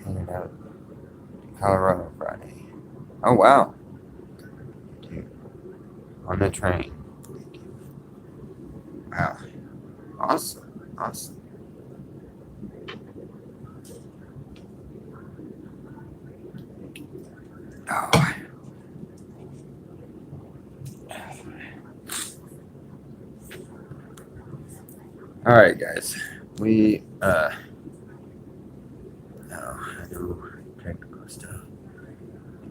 Headed out to Colorado Friday. Oh, wow. Dude, on the train. Wow. Awesome. Oh. All right, guys. We no, I do technical stuff.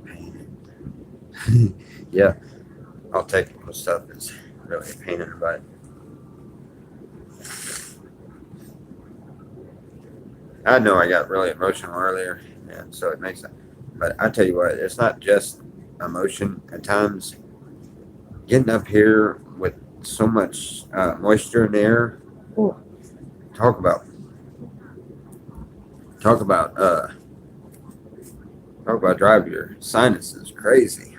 Pain. Yeah, all technical stuff is really a pain in the butt. I know I got really emotional earlier, and so it makes it. But I tell you what, it's not just emotion. At times, getting up here with so much moisture in the air, talk about drive your sinuses crazy.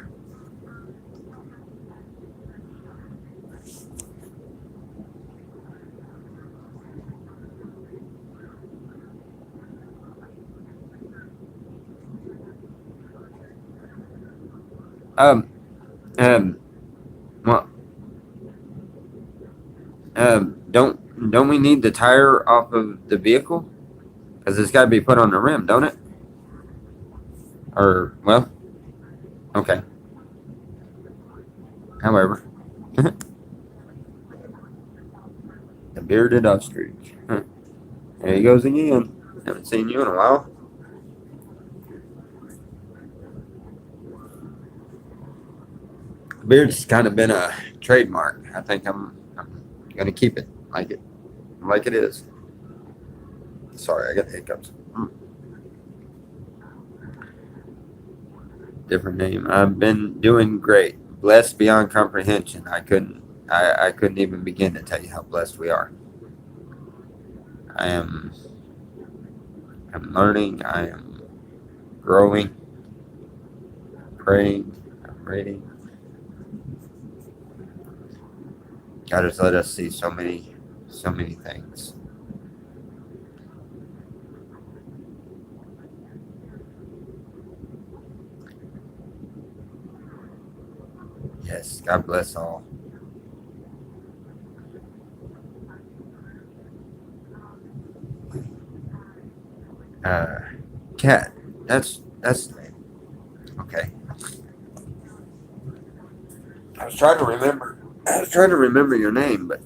Um, well, don't we need the tire off of the vehicle? Because it's got to be put on the rim, don't it? Or, well, okay. However, the bearded ostrich. Huh. There he goes again. Haven't seen you in a while. Beard's kind of been a trademark. I think I'm gonna keep it like it is. Sorry, I got the hiccups. Different name. I've been doing great. Blessed beyond comprehension. I couldn't even begin to tell you how blessed we are. I'm learning. I am growing. Praying. I'm reading. God has let us see so many things. Yes, God bless all. Uh, Cat. That's the name. Okay. I was trying to remember. I was trying to remember your name, but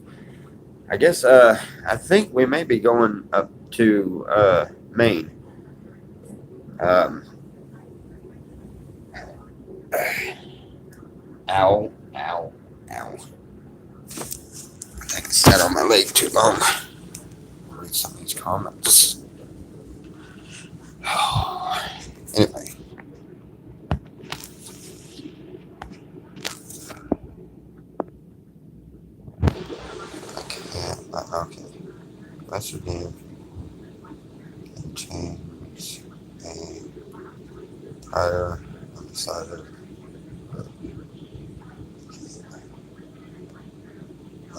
I guess I think we may be going up to Maine. Um, ow, ow, ow. I think I sat on my leg too long. Read some of these comments. Anyway, okay. What's your name? Can change a tire on the side of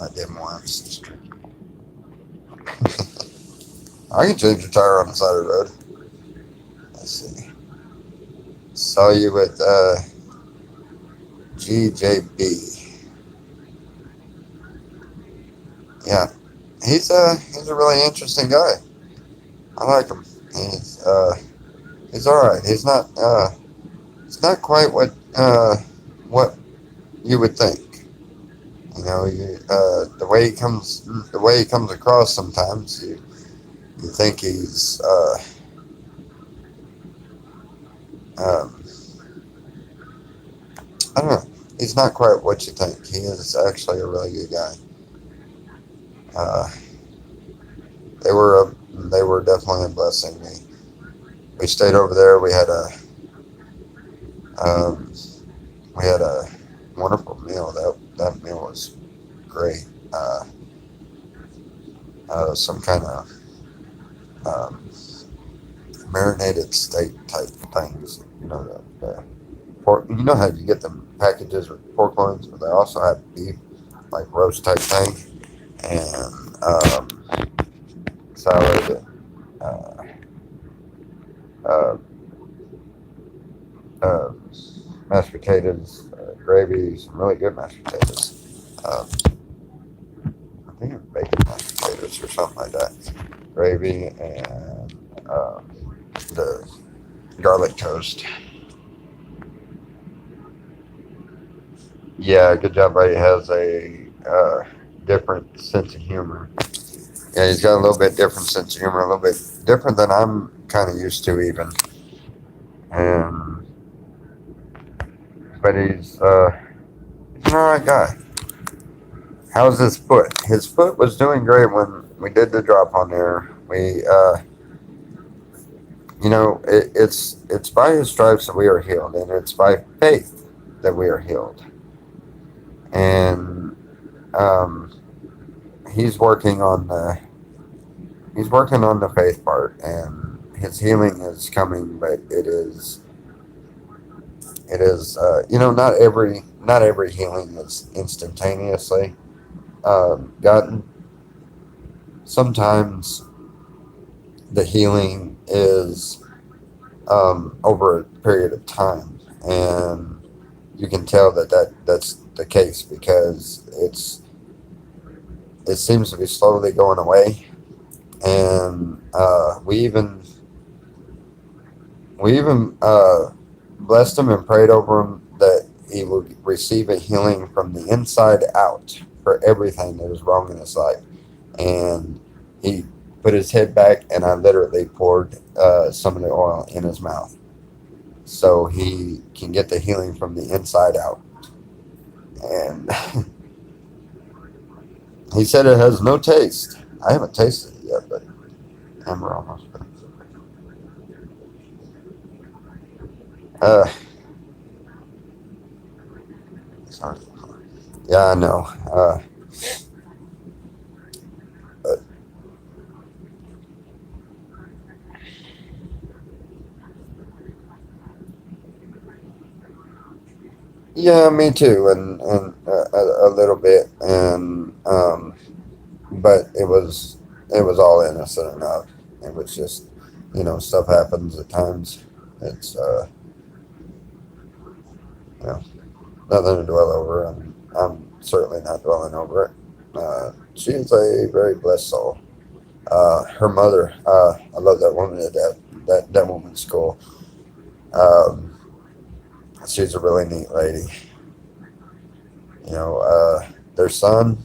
I didn't once. I can change the tire on the side of the road. Let's see. Saw you with GJB. Yeah, he's a really interesting guy. I like him. He's all right. He's not quite what you would think. You know, the way he comes across sometimes, you think he's um, I don't know. He's not quite what you think. He is actually a really good guy. Uh, they were definitely a blessing. We stayed over there. Um, we had a wonderful meal. That meal was great. Some kind of um, marinated steak type things. You know the pork. You know how you get them packages with pork loins, but they also have beef, like roast type thing, and salad, uh, uh, uh, mashed potatoes, gravy, some really good mashed potatoes. I think it's bacon mashed potatoes or something like that. Gravy and the garlic toast. Yeah, good job, buddy. Has a different sense of humor. Yeah, he's got a little bit different sense of humor, a little bit different than I'm kind of used to even. And but he's an alright guy. How's his foot? His foot was doing great when we did the drop on there. You know, it's by his stripes that we are healed, and it's by faith that we are healed. And um, he's working on the faith part, and his healing is coming, but you know, not every healing is instantaneously gotten. Sometimes the healing is over a period of time, and you can tell that's the case because it seems to be slowly going away, and we even blessed him and prayed over him that he would receive a healing from the inside out for everything that is wrong in his life. And he put his head back, and I literally poured some of the oil in his mouth so he can get the healing from the inside out. And he said it has no taste. I haven't tasted it yet, but we're almost done. Uh, sorry. Yeah, I know. But yeah, me too, and a little bit, and but it was all innocent enough. It was just, you know, stuff happens at times. It's you know, nothing to dwell over. I'm certainly not dwelling over it. She is a very blessed soul. Her mother, I love that woman to death. That woman's cool. Um, she's a really neat lady. You know, their son,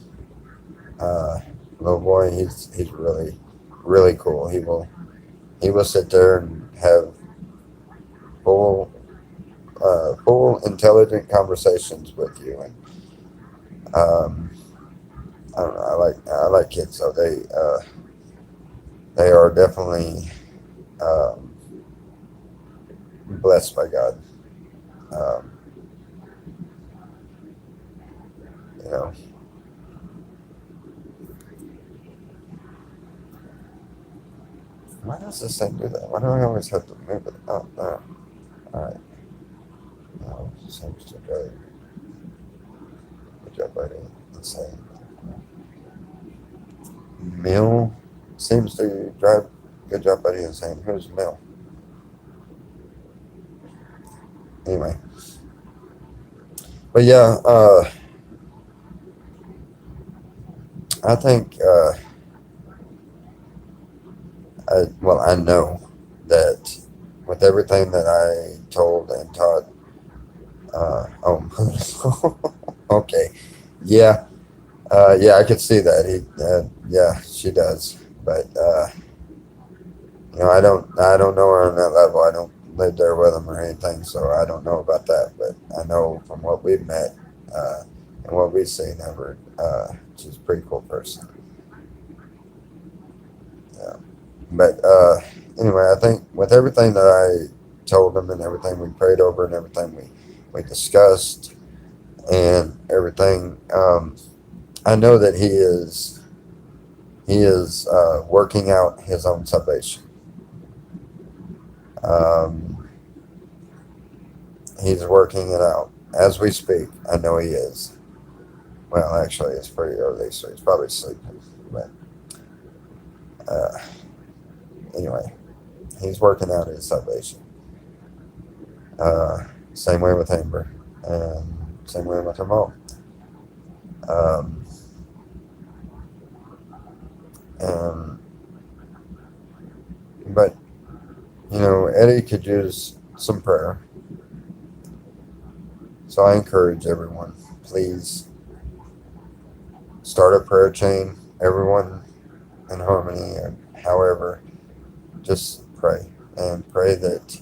uh, little boy, he's really cool. He will sit there and have full full intelligent conversations with you. And I don't know, I like kids, so they are definitely um, blessed by God. Um, you know, why does this thing do that? Why do I always have to move it? Oh no! All right, no, seems to go. Good job, buddy. Let's say Mill seems to drive. Good job, buddy. And saying, "Who's Mill?" Anyway, but yeah, I think. I know that with everything that I told and taught. Oh, okay, yeah, yeah, I could see that. Yeah, she does, but I don't know her on that level. I don't live there with them or anything, so I don't know about that. But I know from what we've met and what we've seen of her, she's a pretty cool person. Yeah. But anyway, I think with everything that I told him and everything we prayed over and everything we discussed and everything, I know that he is working out his own salvation. Um, he's working it out as we speak. I know he is. Well, actually, it's pretty early, so he's probably sleeping. But uh, anyway, he's working out his salvation. Same way with Amber, and same way with her mom. Um, and but Eddie could use some prayer. So I encourage everyone, please start a prayer chain. Everyone in harmony, or however, just pray and pray that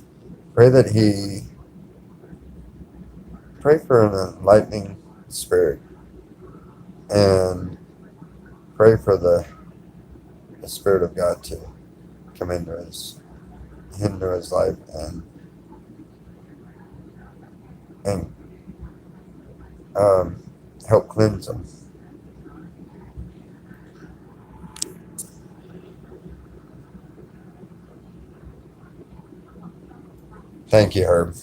he pray for an enlightening spirit and pray for the spirit of God to come into his life and um, help cleanse him. Thank you, Herb,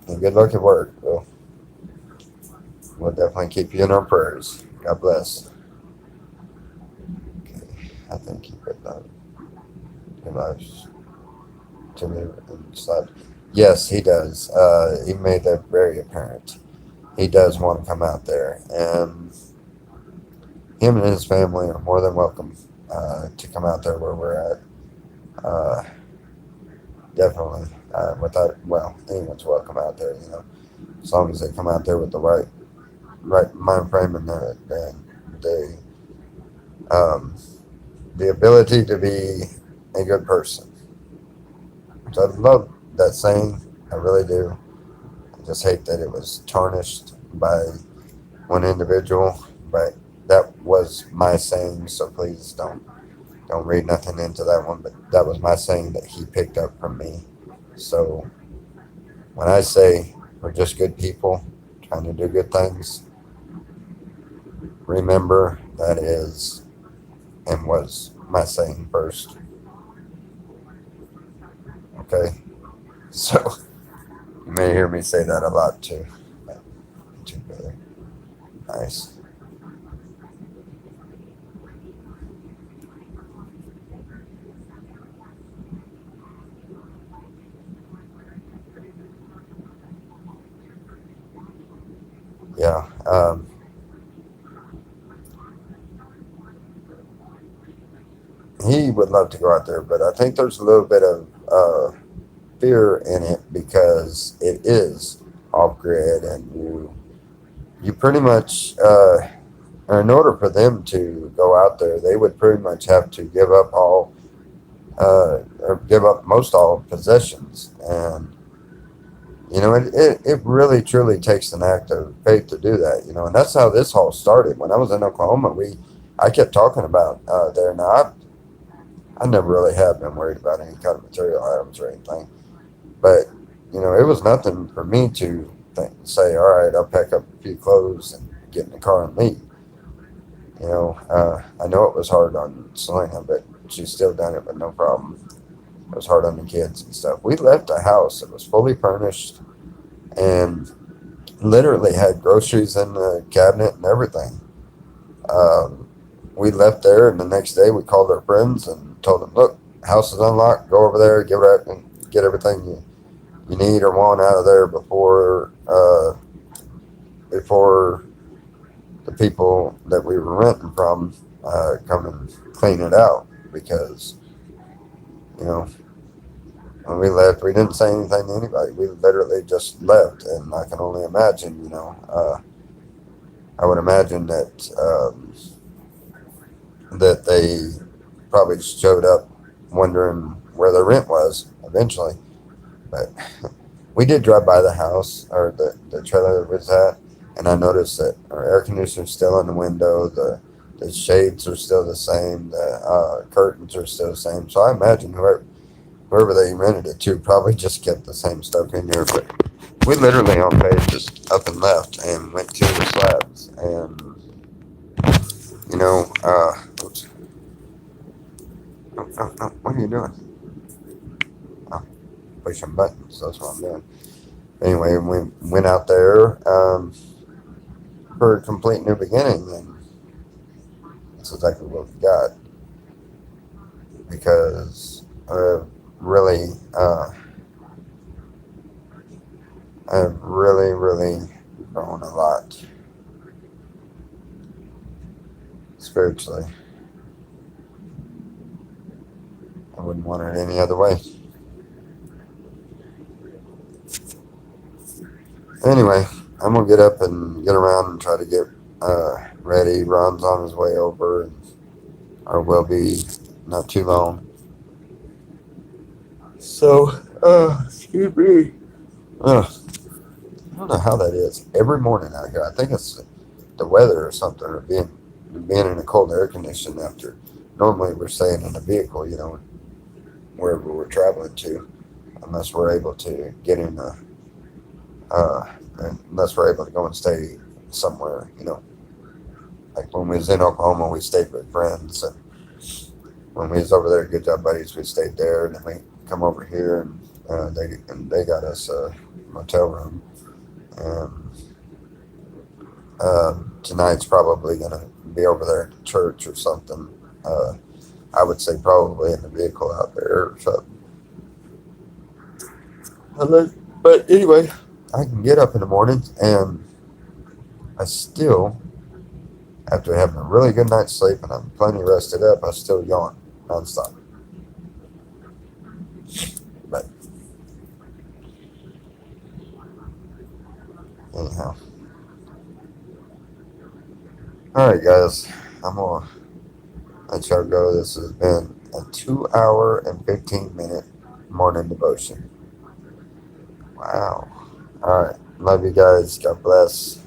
and good luck at work. We'll definitely keep you in our prayers. God bless. Okay, I think he put that. Good lives to live and such. Yes, he does. He made that very apparent. He does want to come out there, and him and his family are more than welcome to come out there where we're at. Uh, Definitely. Anyone's welcome out there. As long as they come out there with the right mind frame and um, the ability to be a good person. So I love that saying. I really do. I just hate that it was tarnished by one individual, but that was my saying. So please don't read nothing into that one. But that was my saying that he picked up from me. So when I say we're just good people trying to do good things, remember that is and was my saying first. Okay? So you may hear me say that a lot too. Too, brother. Nice. yeah. He would love to go out there, but I think there's a little bit of fear in it because it is off grid, and you pretty much, or in order for them to go out there, they would pretty much have to give up all, or give up most all possessions, and it really truly takes an act of faith to do that, and that's how this all started. When I was in Oklahoma, I kept talking about there. Now I never really have been worried about any kind of material items or anything. But, it was nothing for me to say, all right, I'll pack up a few clothes and get in the car and leave. I know it was hard on Selena, but she's still done it with no problem. It was hard on the kids and stuff. We left a house that was fully furnished and literally had groceries in the cabinet and everything. Um, we left there, and the next day we called our friends and told them, look, house is unlocked. Go over there, get everything you need or want out of there before the people that we were renting from come and clean it out. Because when we left, we didn't say anything to anybody. We literally just left, and I can only imagine. I would imagine that they probably showed up wondering where their rent was eventually. But we did drive by the house, or the trailer that was at, and I noticed that our air conditioner's still in the window, the shades are still the same, the curtains are still the same. So I imagine whoever they rented it to probably just kept the same stuff in here. But we literally on page just up and left and went to the slabs, and oops. What are you doing? Oh, pushing buttons. That's what I'm doing. Anyway, we went out there for a complete new beginning, and that's exactly what we got. Because really, I've really grown a lot spiritually. I wouldn't want it any other way. Anyway, I'm gonna get up and get around and try to get ready. Ron's on his way over, or will be not too long. So, excuse me. I don't know how that is. Every morning out here, I think it's the weather or something, or being in a cold air condition after. Normally, we're staying in a vehicle, wherever we're traveling to, unless we're able to get in unless we're able to go and stay somewhere, Like when we was in Oklahoma, we stayed with friends, and when we was over there at Good Job Buddies, we stayed there, and then we come over here, and they got us a motel room. And tonight's probably gonna be over there at the church or something. I would say probably in the vehicle out there or something. But anyway, I can get up in the morning, and I still, after having a really good night's sleep and I'm plenty rested up, I still yawn nonstop. But anyhow, all right, guys, I'm gonna let y'all go. This has been a 2 hour and 15-minute morning devotion. Wow. All right. Love you guys. God bless.